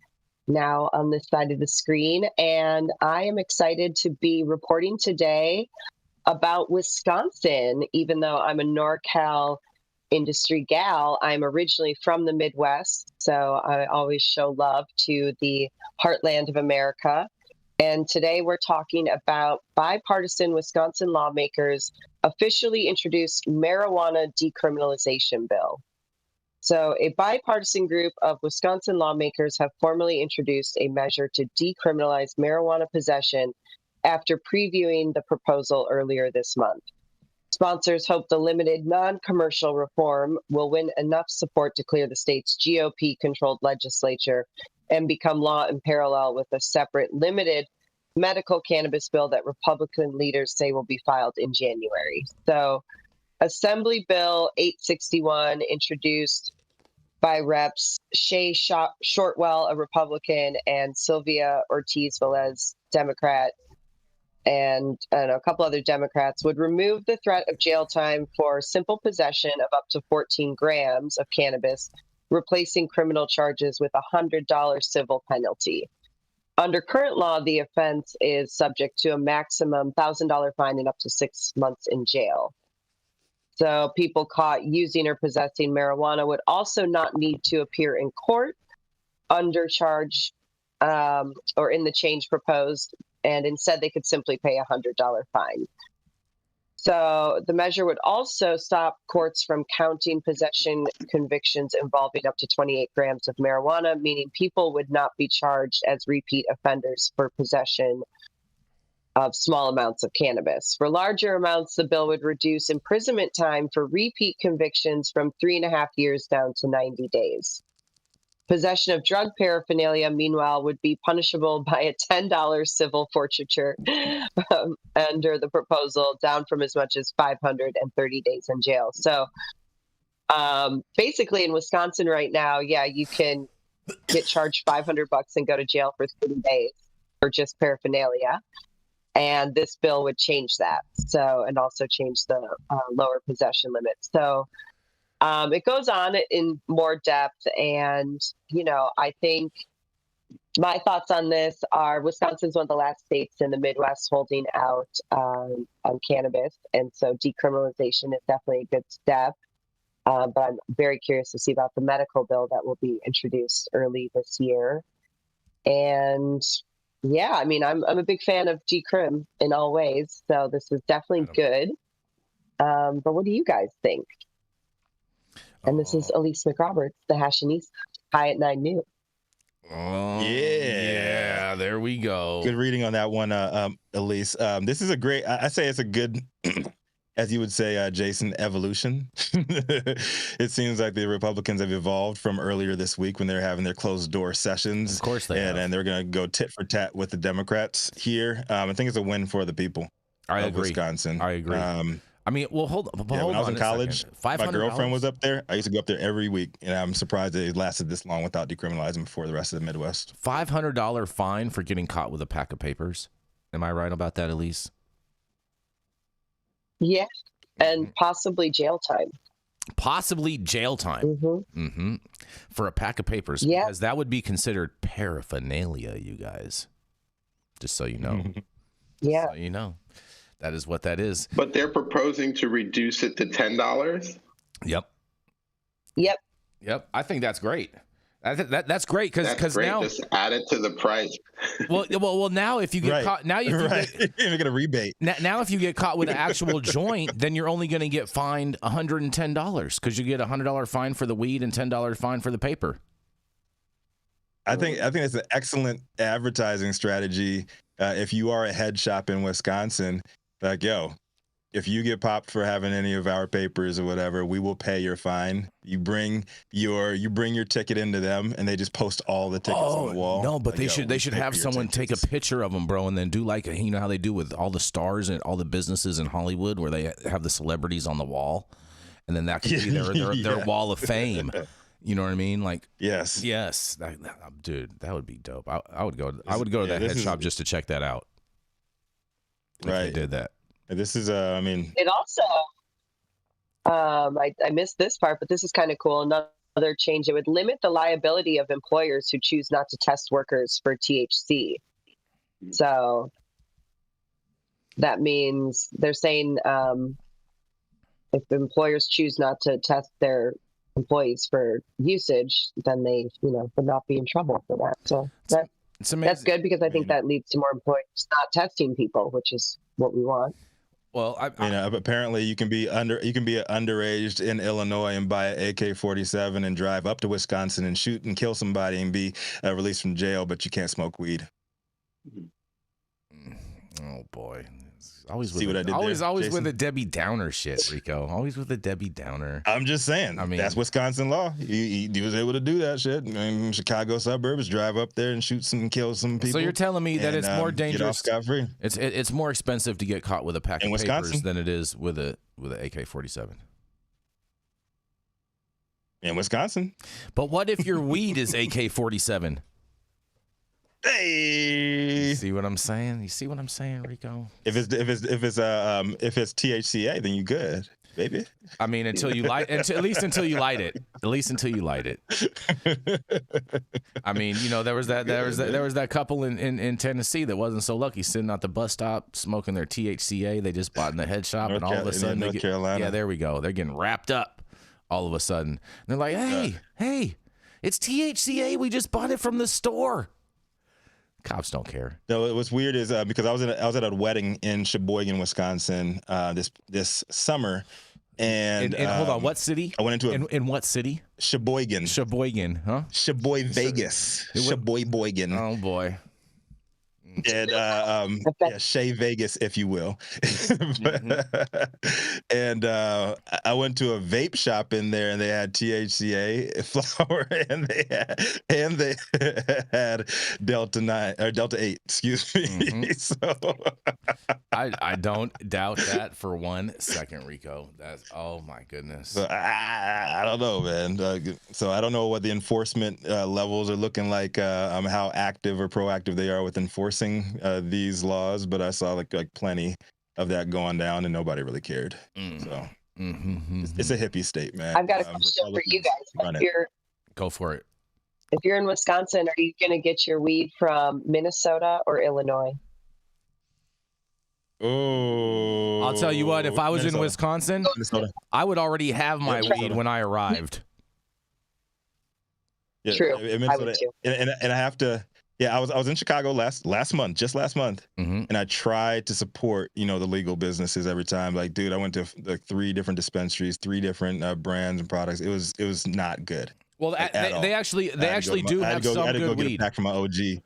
S5: now on this side of the screen. And I am excited to be reporting today about Wisconsin. Even though I'm a NorCal industry gal, I'm originally from the Midwest. So I always show love to the heartland of America. And today we're talking about bipartisan Wisconsin lawmakers officially introduced marijuana decriminalization bill. So a bipartisan group of Wisconsin lawmakers have formally introduced a measure to decriminalize marijuana possession after previewing the proposal earlier this month. Sponsors hope the limited non-commercial reform will win enough support to clear the state's GOP-controlled legislature and become law in parallel with a separate limited medical cannabis bill that Republican leaders say will be filed in January. So Assembly Bill 861, introduced by Reps Shay Shortwell, a Republican, and Sylvia Ortiz-Velez, Democrat, and a couple other Democrats, would remove the threat of jail time for simple possession of up to 14 grams of cannabis, replacing criminal charges with a $100 civil penalty. Under current law, the offense is subject to a maximum $1,000 fine and up to 6 months in jail. So people caught using or possessing marijuana would also not need to appear in court under charge or in the change proposed, and instead they could simply pay a $100 fine. So the measure would also stop courts from counting possession convictions involving up to 28 grams of marijuana, meaning people would not be charged as repeat offenders for possession of small amounts of cannabis. For larger amounts, the bill would reduce imprisonment time for repeat convictions from 3.5 years down to 90 days. Possession of drug paraphernalia, meanwhile, would be punishable by a $10 civil forfeiture under the proposal, down from as much as 530 days in jail. So basically in Wisconsin right now, yeah, you can get charged $500 and go to jail for 30 days for just paraphernalia. And this bill would change that. So, and also change the lower possession limit. So it goes on in more depth. And, you know, I think my thoughts on this are Wisconsin's one of the last states in the Midwest holding out on cannabis. And so decriminalization is definitely a good step. But I'm very curious to see about the medical bill that will be introduced early this year. And yeah, I mean, I'm a big fan of decrim in all ways. So this is definitely good. But what do you guys think? And this is Elise McRoberts, the Hashanese, High at 9 News.
S3: Oh, yeah, there we go.
S2: Good reading on that one, Elise. This is a great, I say it's a good, as you would say, Jason, evolution. It seems like the Republicans have evolved from earlier this week when they're having their closed door sessions.
S3: Of course they have.
S2: And they're going to go tit for tat with the Democrats here. I think it's a win for the people of Wisconsin.
S3: I agree. I mean, well, hold on.
S2: When I was in college, my
S3: $500?
S2: girlfriend was up there. I used to go up there every week, and I'm surprised it lasted this long without decriminalizing before the rest of the Midwest.
S3: $500 fine for getting caught with a pack of papers. Am I right about that, Elise?
S5: Yeah, and possibly jail time.
S3: Possibly jail time. For a pack of papers.
S5: Yeah.
S3: Because that would be considered paraphernalia, you guys. Just so you know.
S5: Yeah.
S3: So you know. That is what that is.
S4: But they're proposing to reduce it to $10?
S3: Yep. I think that's great. That's great because now
S4: just add it to the price.
S3: well now if you get caught now
S2: you're get a rebate.
S3: Now if you get caught with an actual joint, then you're only going to get fined $110 because you get a $100 fine for the weed and $10 fine for the paper.
S2: I think it's an excellent advertising strategy. If you are a head shop in Wisconsin, like, yo, if you get popped for having any of our papers or whatever, we will pay your fine. You bring your ticket into them, and they just post all the tickets on the wall.
S3: No, but
S2: like,
S3: they should have someone take a picture of them, bro, and then do like you know how they do with all the stars and all the businesses in Hollywood where they have the celebrities on the wall, and then that could be their wall of fame. You know what I mean? Like yes, dude, that would be dope. I would go to that head shop just to check that out. If they did that.
S2: This is I mean,
S5: it also I missed this part, but this is kind of cool. Another change, it would limit the liability of employers who choose not to test workers for THC. So that means they're saying if employers choose not to test their employees for usage, then they, would not be in trouble for that. So that's good because I think that leads to more employers not testing people, which is what we want.
S3: Well,
S2: apparently you can be underage in Illinois and buy an AK-47 and drive up to Wisconsin and shoot and kill somebody and be released from jail, but you can't smoke weed.
S3: Oh boy, Always
S2: See what I did there,
S3: always
S2: Jason?
S3: with a Debbie Downer shit, Rico. Always with a Debbie Downer.
S2: I'm just saying. I mean, that's Wisconsin law. He was able to do that shit. I mean, Chicago suburbs, drive up there and shoot some, kill some people.
S3: So you're telling me that it's more dangerous?
S2: Get off scot-free.
S3: It's more expensive to get caught with a pack of papers than it is with a AK-47.
S2: In Wisconsin.
S3: But what if your weed is AK-47?
S2: Hey,
S3: you see what I'm saying? You see what I'm saying, Rico?
S2: If it's THCA, then you good, baby.
S3: I mean, until you light, at least until you light it. At least until you light it. I mean, you know, there was that couple in Tennessee that wasn't so lucky, sitting at the bus stop smoking their THCA. They just bought in the head shop, and all of a sudden, yeah, there we go. They're getting wrapped up. All of a sudden, and they're like, "Hey, it's THCA. We just bought it from the store." Cops don't care.
S2: No, what's weird is because I was at a wedding in Sheboygan, Wisconsin, this summer, and
S3: hold on, what city?
S2: I went into
S3: in what city?
S2: Sheboygan,
S3: huh?
S2: Vegas, Sheboygan.
S3: Oh boy.
S2: And Shea Vegas, if you will. And I went to a vape shop in there, and they had THCA flower, and they had Delta 8. Excuse me. So
S3: I don't doubt that for 1 second, Rico. That's oh my goodness.
S2: So I don't know, man. So I don't know what the enforcement levels are looking like. How active or proactive they are with enforcing these laws, but I saw like plenty of that going down, and nobody really cared. So it's a hippie state, man.
S5: I've got a question for you guys.
S3: Go for it.
S5: If you're in Wisconsin, are you going to get your weed from Minnesota or Illinois?
S2: Oh,
S3: I'll tell you what. If I was in Wisconsin, I would already have my weed when I arrived.
S2: Yeah,
S5: true.
S2: I would too. And I have to. Yeah, I was in Chicago last month, and I tried to support, the legal businesses every time. Like, dude, I went to like 3 different dispensaries, 3 different brands and products. It was not good.
S3: Well, they actually do have some good weed. I had to go get it back from my OG.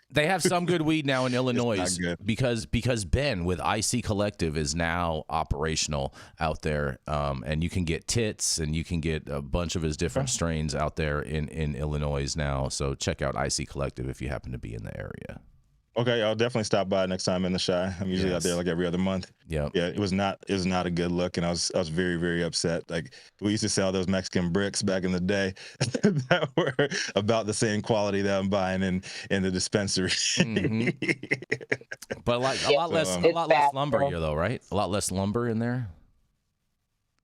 S3: They have some good weed now in Illinois because Ben with IC Collective is now operational out there, and you can get tits and you can get a bunch of his different strains out there in Illinois now. So check out IC Collective if you happen to be in the area.
S2: Okay, I'll definitely stop by next time in the Chi. I'm usually out there like every other month.
S3: Yeah,
S2: it was not a good look, and I was very, very upset. Like, we used to sell those Mexican bricks back in the day that were about the same quality that I'm buying in the dispensary.
S3: But like a lot less lumber here, though, right? A lot less lumber in there.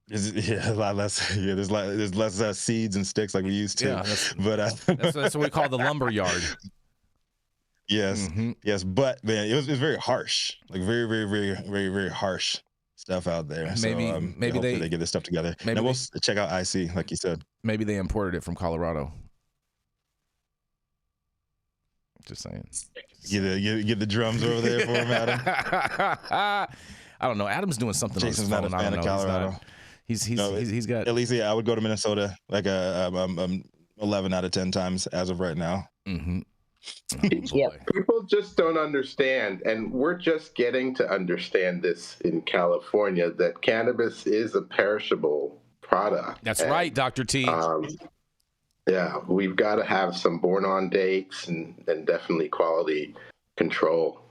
S2: Yeah, a lot less. Yeah, there's less seeds and sticks like we used to.
S3: Yeah, that's what we call the lumber yard.
S2: Yes, yes, but man, it was very harsh, like very, very, very, very, very harsh stuff out there. Maybe they get this stuff together. Maybe we'll check out IC, like you said.
S3: Maybe they imported it from Colorado. Just saying.
S2: Get the drums over there for him, Adam.
S3: I don't know. Adam's doing something.
S2: Jason's not a fan of Colorado.
S3: He's got.
S2: At least I would go to Minnesota like 11 out of 10 times as of right now.
S4: People just don't understand, and we're just getting to understand this in California, that cannabis is a perishable product.
S3: That's right, Dr. T.
S4: Yeah, we've got to have some born on dates and definitely quality control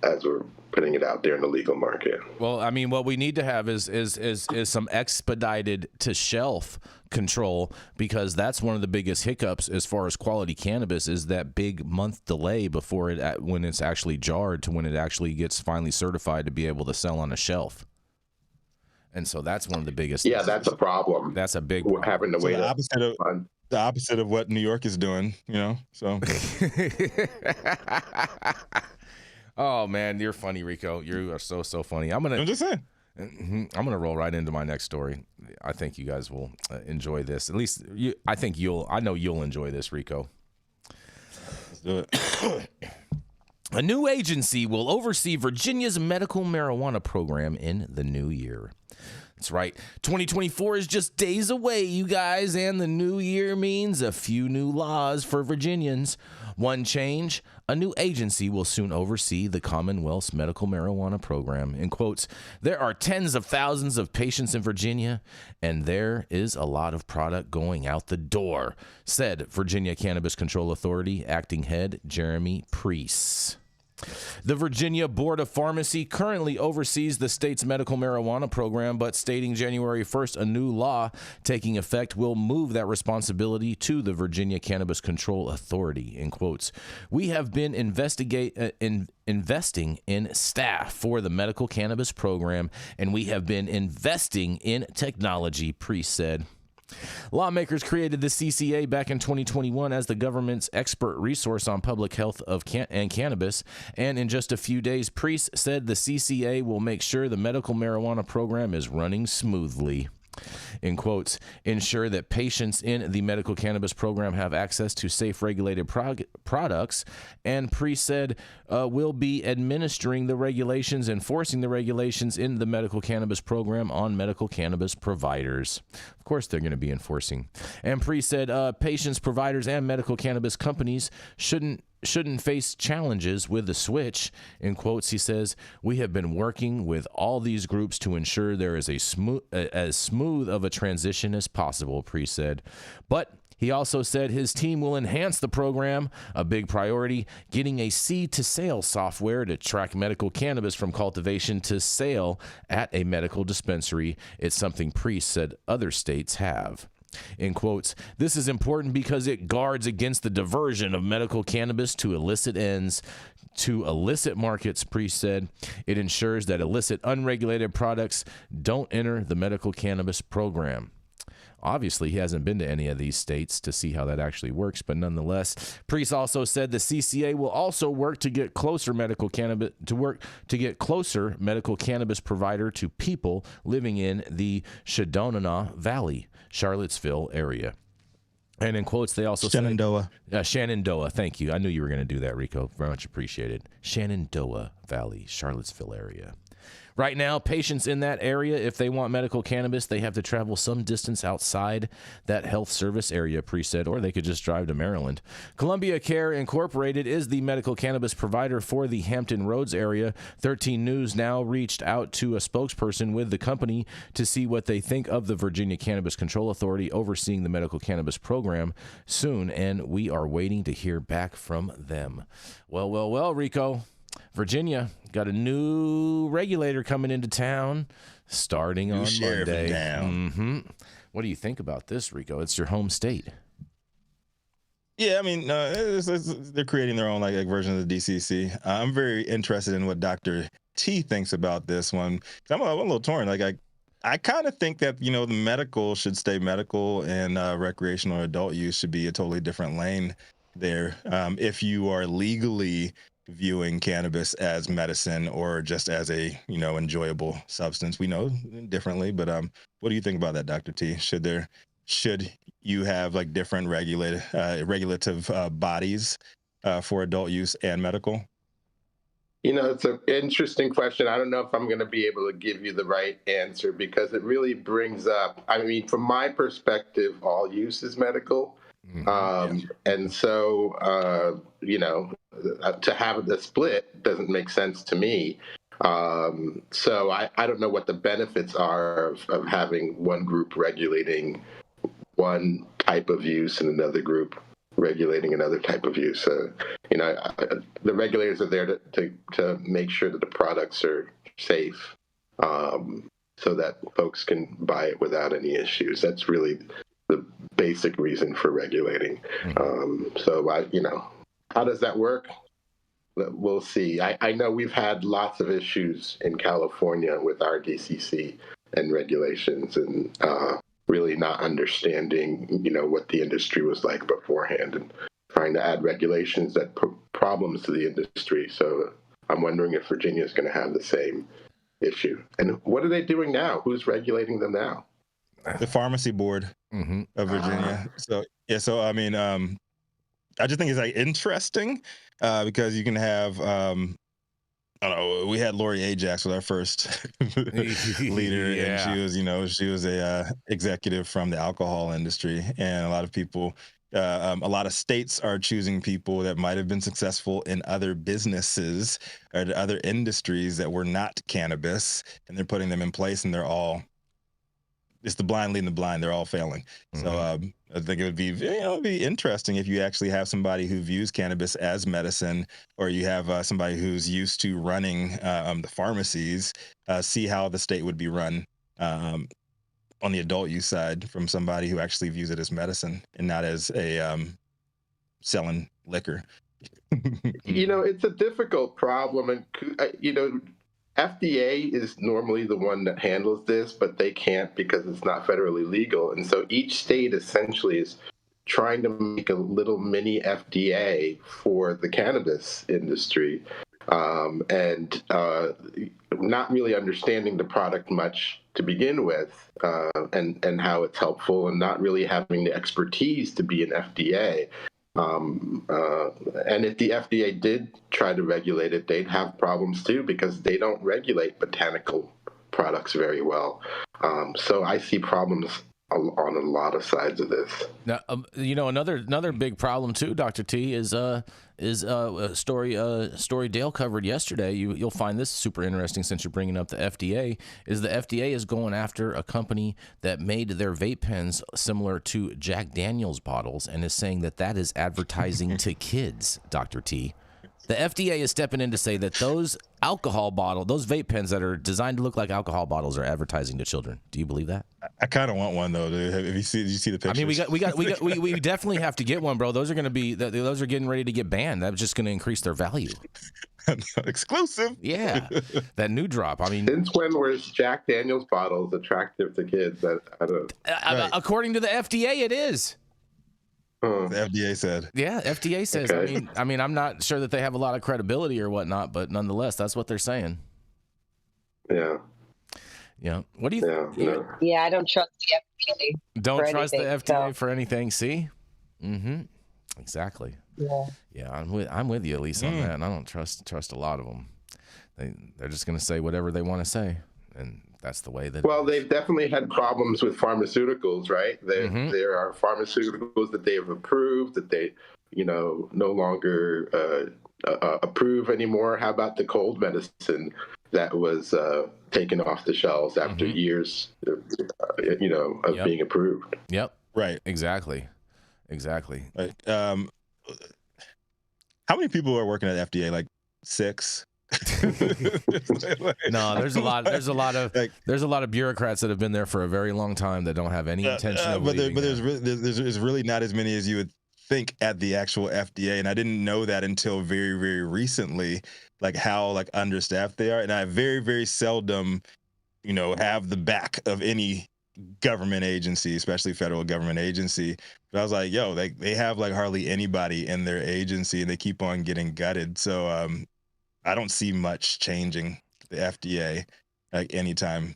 S4: as we're putting it out there in the legal market.
S3: Well, I mean, what we need to have is some expedited to shelf control, because that's one of the biggest hiccups as far as quality cannabis is that big month delay before when it's actually jarred to when it actually gets finally certified to be able to sell on a shelf. And so that's one of the biggest.
S4: Yeah, that's a problem.
S3: That's a big problem.
S4: Having to wait.
S2: The opposite of what New York is doing, so.
S3: Oh man, you're funny, Rico. You are so funny. I'm just saying. I'm gonna roll right into my next story. I think you guys will enjoy this. At least I know you'll enjoy this, Rico.
S2: Let's do it.
S3: A new agency will oversee Virginia's medical marijuana program in the new year. That's right. 2024 is just days away, you guys, and the new year means a few new laws for Virginians. One change, a new agency will soon oversee the Commonwealth's medical marijuana program. In quotes, there are tens of thousands of patients in Virginia, and there is a lot of product going out the door, said Virginia Cannabis Control Authority acting head Jeremy Priest. The Virginia Board of Pharmacy currently oversees the state's medical marijuana program, but stating January 1st, a new law taking effect will move that responsibility to the Virginia Cannabis Control Authority, in quotes. We have been investing in staff for the medical cannabis program, and we have been investing in technology, Priest said. Lawmakers created the CCA back in 2021 as the government's expert resource on public health and cannabis, and in just a few days, Priest said the CCA will make sure the medical marijuana program is running smoothly. In quotes, ensure that patients in the medical cannabis program have access to safe regulated products, and Priest said will be administering the regulations, enforcing the regulations in the medical cannabis program on medical cannabis providers. Of course they're going to be enforcing. And Priest said patients, providers, and medical cannabis companies shouldn't face challenges with the switch. In quotes, he says, we have been working with all these groups to ensure there is as smooth of a transition as possible, Priest said. But he also said his team will enhance the program, a big priority, getting a seed-to-sale software to track medical cannabis from cultivation to sale at a medical dispensary. It's something Priest said other states have. In quotes, this is important because it guards against the diversion of medical cannabis to illicit ends, to illicit markets, Priest said. It ensures that illicit, unregulated products don't enter the medical cannabis program. Obviously, he hasn't been to any of these states to see how that actually works, but nonetheless, Priest also said the CCA will also work to get closer medical cannabis provider to people living in the Shenandoah Valley, Charlottesville area. And in quotes, they also
S2: Shenandoah.
S3: Shenandoah. Thank you. I knew you were going to do that, Rico. Very much appreciated. Shenandoah Valley, Charlottesville area. Right now, patients in that area, if they want medical cannabis, they have to travel some distance outside that health service area, Priest said, or they could just drive to Maryland. Columbia Care Incorporated is the medical cannabis provider for the Hampton Roads area. 13 News now reached out to a spokesperson with the company to see what they think of the Virginia Cannabis Control Authority overseeing the medical cannabis program soon, and we are waiting to hear back from them. Well, Rico. Virginia got a new regulator coming into town starting on Monday. Mm-hmm. What do you think about this, Rico? It's your home state.
S2: Yeah, I mean, they're creating their own like version of the DCC. I'm very interested in what Dr. T thinks about this one. I'm a little torn. Like, I kind of think that, the medical should stay medical and recreational adult use should be a totally different lane there. If you are legally viewing cannabis as medicine or just as a enjoyable substance, we know differently, but what do you think about that, Dr. T? Should you have like different regulative bodies for adult use and medical?
S4: It's an interesting question. I don't know if I'm going to be able to give you the right answer because it really brings up, from my perspective, all use is medical. And so, to have the split doesn't make sense to me. So I don't know what the benefits are of having one group regulating one type of use and another group regulating another type of use. The regulators are there to make sure that the products are safe, so that folks can buy it without any issues. That's really the basic reason for regulating. How does that work? We'll see. I know we've had lots of issues in California with our DCC and regulations and really not understanding, what the industry was like beforehand and trying to add regulations that put problems to the industry. So I'm wondering if Virginia is going to have the same issue. And what are they doing now? Who's regulating them now?
S2: The Pharmacy Board of Virginia. I just think it's like interesting because you can have I don't know. We had Lori Ajax with our first leader, and she was a executive from the alcohol industry, and a lot of people, a lot of states are choosing people that might have been successful in other businesses or other industries that were not cannabis, and they're putting them in place, and they're all. It's the blind leading the blind. They're all failing. So I think it would be, it'd be interesting if you actually have somebody who views cannabis as medicine, or you have somebody who's used to running the pharmacies, see how the state would be run on the adult use side from somebody who actually views it as medicine and not as a selling liquor.
S4: It's a difficult problem, and FDA is normally the one that handles this, but they can't because it's not federally legal. And so each state essentially is trying to make a little mini FDA for the cannabis industry, and not really understanding the product much to begin with, and how it's helpful, and not really having the expertise to be an FDA. And if the FDA did try to regulate it, they'd have problems too, because they don't regulate botanical products very well. So I see problems on a lot of sides of this.
S3: Now, another big problem too, Dr. T, is a story Dale covered yesterday. You'll find this super interesting since you're bringing up the FDA. Is the FDA is going after a company that made their vape pens similar to Jack Daniel's bottles and is saying that is advertising to kids, Dr. T. The FDA is stepping in to say that those those vape pens that are designed to look like alcohol bottles are advertising to children. Do you believe that?
S2: I kind of want one though, dude. Did you see the pictures?
S3: I mean, we definitely have to get one, bro. Those are getting ready to get banned. That's just going to increase their value.
S2: Exclusive.
S3: Yeah, that new drop. I mean,
S4: since when were Jack Daniel's bottles attractive to kids? I don't.
S3: Right. According to the FDA, it is.
S2: The FDA said.
S3: Yeah, FDA says. Okay. I mean, I'm not sure that they have a lot of credibility or whatnot, but nonetheless, that's what they're saying.
S4: Yeah.
S3: Yeah. What do you?
S5: Yeah, I don't trust the FDA.
S3: Don't trust the FDA for anything. See. Mm-hmm. Exactly.
S5: Yeah.
S3: Yeah, I'm with you, Elise, on that. And I don't trust a lot of them. They're just going to say whatever they want to say, and that's the way that.
S4: Well, they've definitely had problems with pharmaceuticals, right? There are pharmaceuticals that they have approved that they, no longer approve anymore. How about the cold medicine that was taken off the shelves after years, of being approved?
S3: Yep.
S2: Right.
S3: Exactly.
S2: Right. How many people are working at FDA? Like 6?
S3: No, there's a lot of bureaucrats that have been there for a very long time that don't have any intention of leaving.
S2: But there's really not as many as you would think at the actual FDA, and I didn't know that until very, very recently, like how understaffed they are. And I very, very seldom, have the back of any government agency, especially federal government agency. But I was like, yo, they have hardly anybody in their agency, and they keep on getting gutted. So I don't see much changing the FDA anytime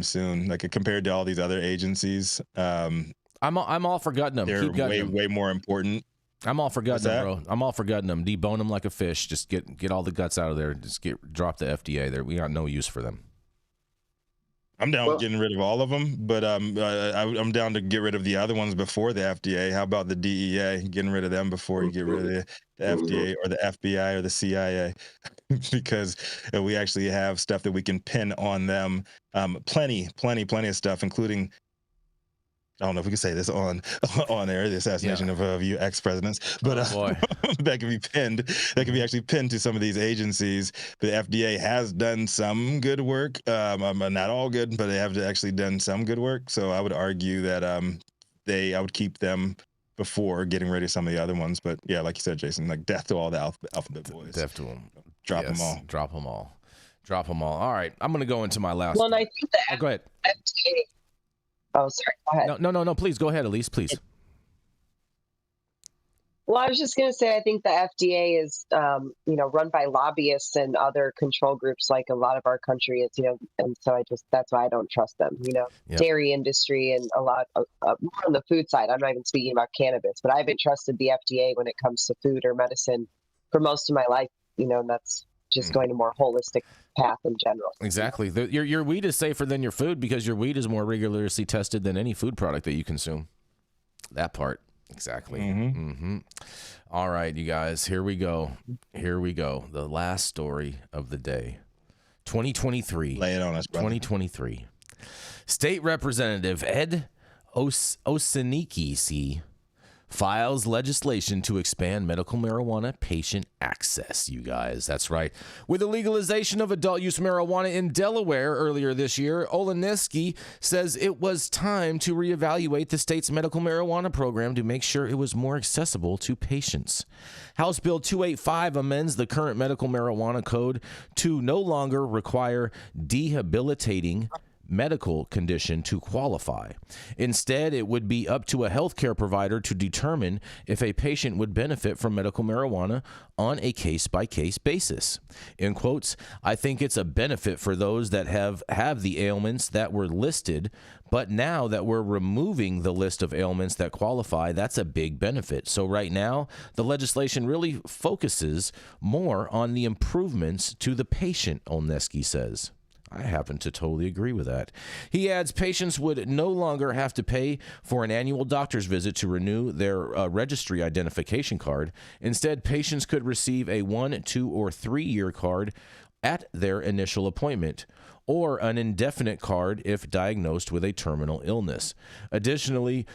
S2: soon. Compared to all these other agencies, I'm
S3: all for gutting them.
S2: They're
S3: Keep gutting
S2: way more important.
S3: I'm all for gutting them, bro. I'm all for gutting them. Debone them like a fish. Just get all the guts out of there. Just drop the FDA. There, we got no use for them.
S2: I'm down with getting rid of all of them, but I'm down to get rid of the other ones before the FDA. How about the DEA? Getting rid of them before you get rid of the FDA or the FBI or the CIA, because we actually have stuff that we can pin on them. Plenty of stuff, including. I don't know if we can say this on air, the assassination of a few ex-presidents, but that can be pinned. That can be actually pinned to some of these agencies. The FDA has done some good work, not all good, but they have actually done some good work. So I would argue that I would keep them before getting rid of some of the other ones. But yeah, like you said, Jason, death to all the alphabet boys.
S3: Death to them.
S2: Drop them all.
S3: Drop them all. Drop them all. All right, I'm gonna go into my last.
S5: Well, and I think that.
S3: Go ahead.
S5: FDA. Oh, sorry. Go ahead.
S3: No. Please go ahead, Elise. Please.
S5: Well, I was just going to say, I think the FDA is, run by lobbyists and other control groups like a lot of our country is, and so that's why I don't trust them, Yep. Dairy industry and a lot of, more on the food side. I'm not even speaking about cannabis, but I haven't trusted the FDA when it comes to food or medicine for most of my life, and that's just going a more holistic path in general.
S3: Exactly. Your weed is safer than your food because your weed is more rigorously tested than any food product that you consume. That part. Exactly. All right, you guys, here we go. The last story of the day. 2023.
S2: Lay it on us, brother.
S3: 2023. State Representative Ed Osiniki files legislation to expand medical marijuana patient access, you guys. That's right. With the legalization of adult use marijuana in Delaware earlier this year, Oleneski says it was time to reevaluate the state's medical marijuana program to make sure it was more accessible to patients. House Bill 285 amends the current medical marijuana code to no longer require debilitating medical condition to qualify. Instead, it would be up to a healthcare provider to determine if a patient would benefit from medical marijuana on a case-by-case basis. In quotes, I think it's a benefit for those that have the ailments that were listed, but now that we're removing the list of ailments that qualify, that's a big benefit. So right now, the legislation really focuses more on the improvements to the patient, Olneski says. I happen to totally agree with that. He adds patients would no longer have to pay for an annual doctor's visit to renew their registry identification card. Instead, patients could receive a 1, 2, or 3-year card at their initial appointment, or an indefinite card if diagnosed with a terminal illness. Additionally,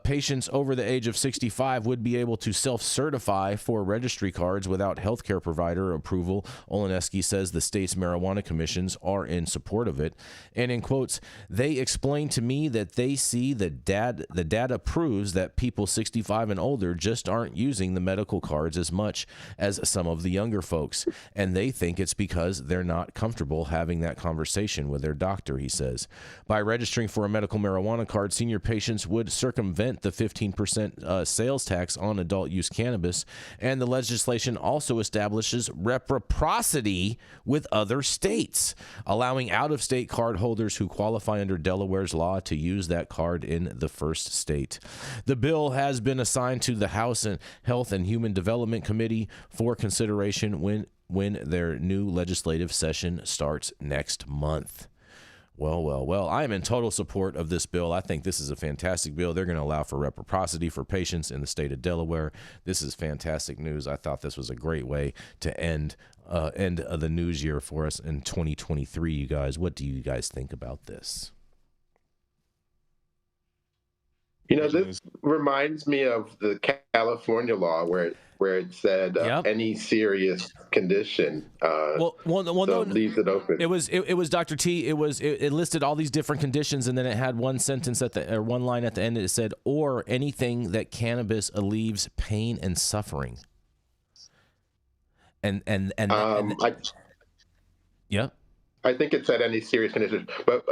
S3: patients over the age of 65 would be able to self-certify for registry cards without healthcare provider approval. Oleneski says the state's marijuana commissions are in support of it. And in quotes, they explained to me that they see the data proves that people 65 and older just aren't using the medical cards as much as some of the younger folks. And they think it's because they're not comfortable having that conversation with their doctor, he says. By registering for a medical marijuana card, senior patients would circumvent the 15% sales tax on adult use cannabis, and the legislation also establishes reciprocity with other states, allowing out-of-state card holders who qualify under Delaware's law to use that card in the first state. The bill has been assigned to the House Health and Human Development Committee for consideration when their new legislative session starts next month. Well, I am in total support of this bill. I think this is a fantastic bill. They're going to allow for reciprocity for patients in the state of Delaware. This is fantastic news. I thought this was a great way to end the news year for us in 2023, you guys. What do you guys think about this?
S4: You know, this reminds me of the California law where it said any serious condition.
S3: No,
S4: leaves it open.
S3: It was Dr. T. It listed all these different conditions, and then it had one sentence one line at the end. It said, or anything that cannabis alleviates pain and suffering.
S4: I think it said any serious condition. But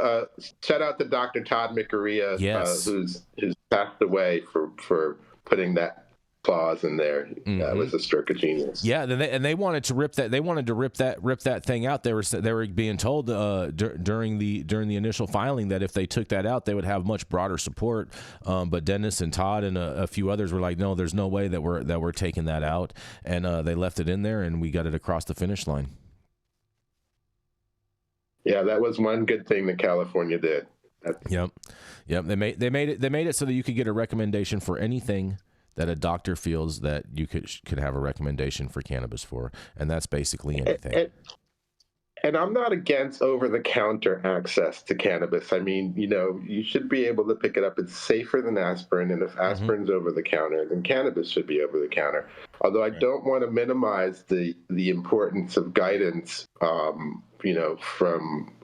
S4: shout out to Dr. Todd McCorea, who's passed away for putting that clause in there. That was a stroke of genius.
S3: Yeah, and they wanted to rip that. They wanted to rip that thing out. They were being told during the initial filing that if they took that out, they would have much broader support. But Dennis and Todd and a few others were like, no, there's no way that we're taking that out, and they left it in there, and we got it across the finish line.
S4: Yeah, that was one good thing that California did.
S3: Yep. They made it so that you could get a recommendation for anything that a doctor feels that you could have a recommendation for cannabis for, and that's basically anything.
S4: And I'm not against over-the-counter access to cannabis. I mean, you should be able to pick it up. It's safer than aspirin, and if aspirin's over-the-counter, then cannabis should be over-the-counter. Although I don't want to minimize the importance of guidance,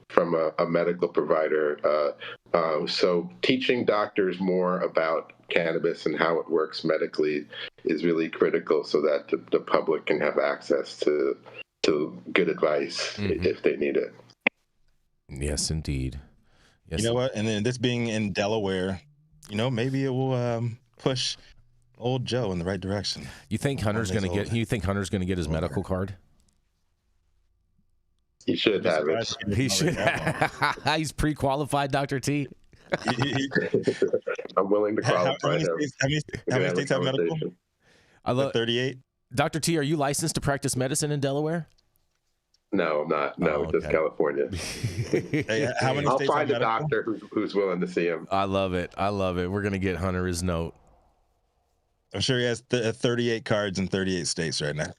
S4: from a medical provider. So teaching doctors more about cannabis and how it works medically is really critical so that the public can have access to good advice if they need it.
S3: Yes, indeed. Yes.
S2: You know what? And then this being in Delaware, maybe it will push old Joe in the right direction.
S3: You think Hunter's going to get his medical card?
S4: He should have it.
S3: He should. He's pre-qualified, Dr. T.
S4: I'm willing to qualify.
S2: How many states have medical? 38.
S3: Dr. T, are you licensed to practice medicine in Delaware?
S4: No, I'm not. No, just California.
S2: Hey, how many
S4: I'll
S2: states
S4: find
S2: are
S4: a doctor who's willing to see him.
S3: I love it. I love it. We're gonna get Hunter his note.
S2: I'm sure he has 38 cards in 38 states right now.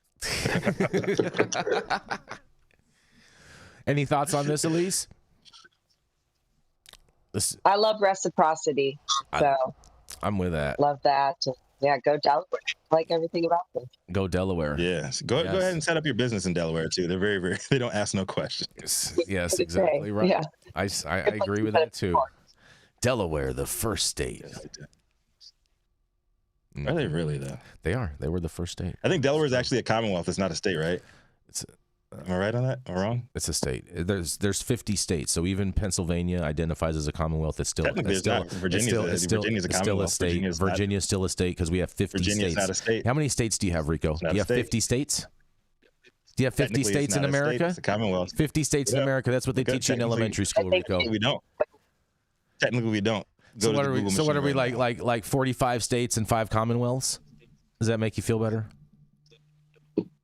S3: Any thoughts on this, Elise?
S5: I love reciprocity, so
S3: I'm with that.
S5: love that. Yeah, go Delaware. Like everything about them.
S3: Go Delaware.
S2: Yes. Go ahead and set up your business in Delaware too. They're very they don't ask no questions.
S3: Yes, exactly right.
S5: Yeah.
S3: I agree with that too. Delaware, the first state.
S2: Are they really though?
S3: They are. They were the first state.
S2: I think Delaware is actually a commonwealth. It's not a state, right? Am I right on that? Am I wrong?
S3: It's a state. There's 50 states, so even Pennsylvania identifies as a commonwealth. It's still
S2: Virginia's a commonwealth.
S3: state. Virginia's still a state because we have 50
S2: Virginia's
S3: states.
S2: Not a state.
S3: How many states do you have, Rico? Do you have 50 states? Do you have 50 states in America?
S2: It's a commonwealth.
S3: 50 states in America. That's what they teach you in elementary school, Rico.
S2: We don't. Technically, we don't.
S3: So what are we like 45 states and 5 commonwealths? Does that make you feel better?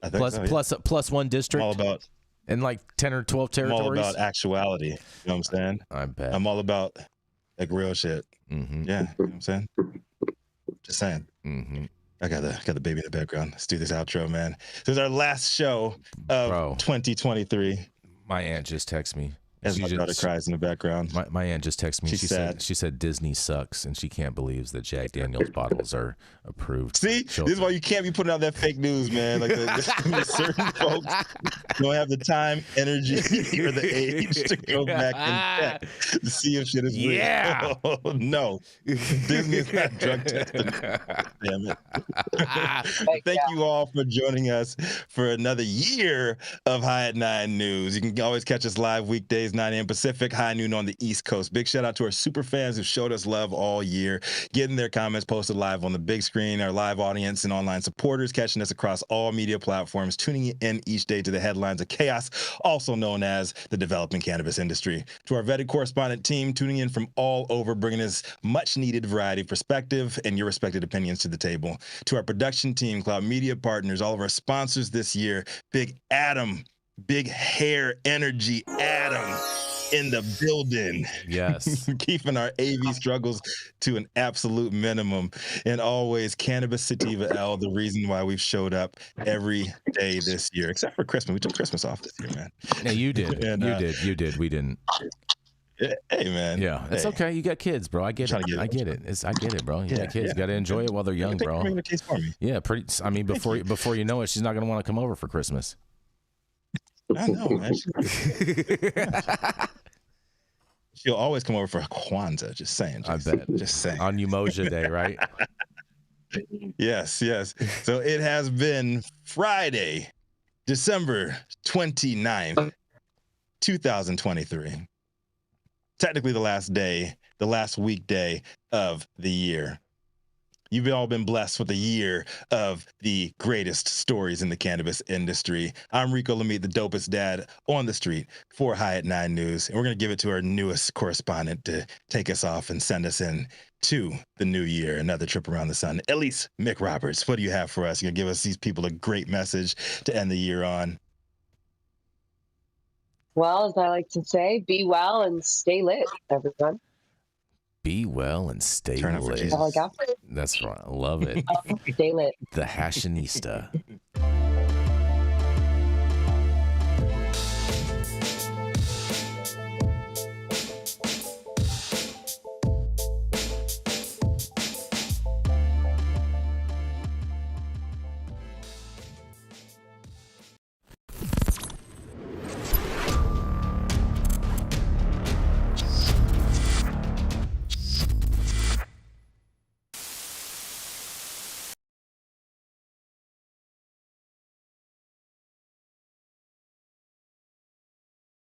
S2: I think
S3: plus one district.
S2: I'm all about
S3: and like 10 or 12 territories.
S2: I'm all about actuality. You know what I'm saying?
S3: I bet.
S2: I'm all about like real shit.
S3: Mm-hmm.
S2: Yeah, you know what I'm saying? Just saying.
S3: Mm-hmm.
S2: I got the baby in the background. Let's do this outro, man. This is our last show of 2023.
S3: My aunt just texted me.
S2: As my daughter cries in the background.
S3: My aunt just texted me.
S2: She
S3: said Disney sucks, and she can't believe that Jack Daniel's bottles are approved.
S2: See, this is why you can't be putting out that fake news, man. Like certain folks don't have the time, energy, or the age to go back and check to see if shit is real.
S3: Yeah.
S2: No, Disney is not drug testing. Damn it. Thank you all for joining us for another year of High at 9 News. You can always catch us live weekdays, 9 a.m. Pacific, high noon on the East Coast. Big shout out to our super fans who showed us love all year, getting their comments posted live on the big screen, our live audience and online supporters catching us across all media platforms, tuning in each day to the headlines of chaos, also known as the developing cannabis industry. To our vetted correspondent team, tuning in from all over, bringing us much needed variety of perspective and your respected opinions to the table. To our production team, Cloud Media Partners, all of our sponsors this year, Big Adam, Big Hair Energy Adam in the building.
S3: Yes.
S2: Keeping our AV struggles to an absolute minimum. And always Cannabis Sativa L, the reason why we've showed up every day this year, except for Christmas. We took Christmas off this year, man.
S3: Yeah, you did. And, you did. We didn't.
S2: Hey, man.
S3: Yeah, it's okay. You got kids, bro. I get it. I get it, bro. You got kids. You got to enjoy it while they're young, bro. Yeah, I mean, before you know it, she's not going to want to come over for Christmas.
S2: I know, man. She'll always come over for Kwanzaa. Just saying.
S3: I bet.
S2: Just saying.
S3: On Umoja Day, right?
S2: Yes. So it has been Friday, December 29th, 2023. Technically the last weekday of the year. You've all been blessed with a year of the greatest stories in the cannabis industry. I'm Rico Lamitte, the dopest dad on the street for High at 9 News. And we're going to give it to our newest correspondent to take us off and send us in to the new year, another trip around the sun. Elise McRoberts, what do you have for us? You're going to give us these people a great message to end the year on.
S5: Well, as I like to say, be well and stay lit, everyone.
S3: Be well and stay lit.
S5: That's all I got.
S3: That's right. I love it.
S5: Stay lit.
S3: The Hashanista.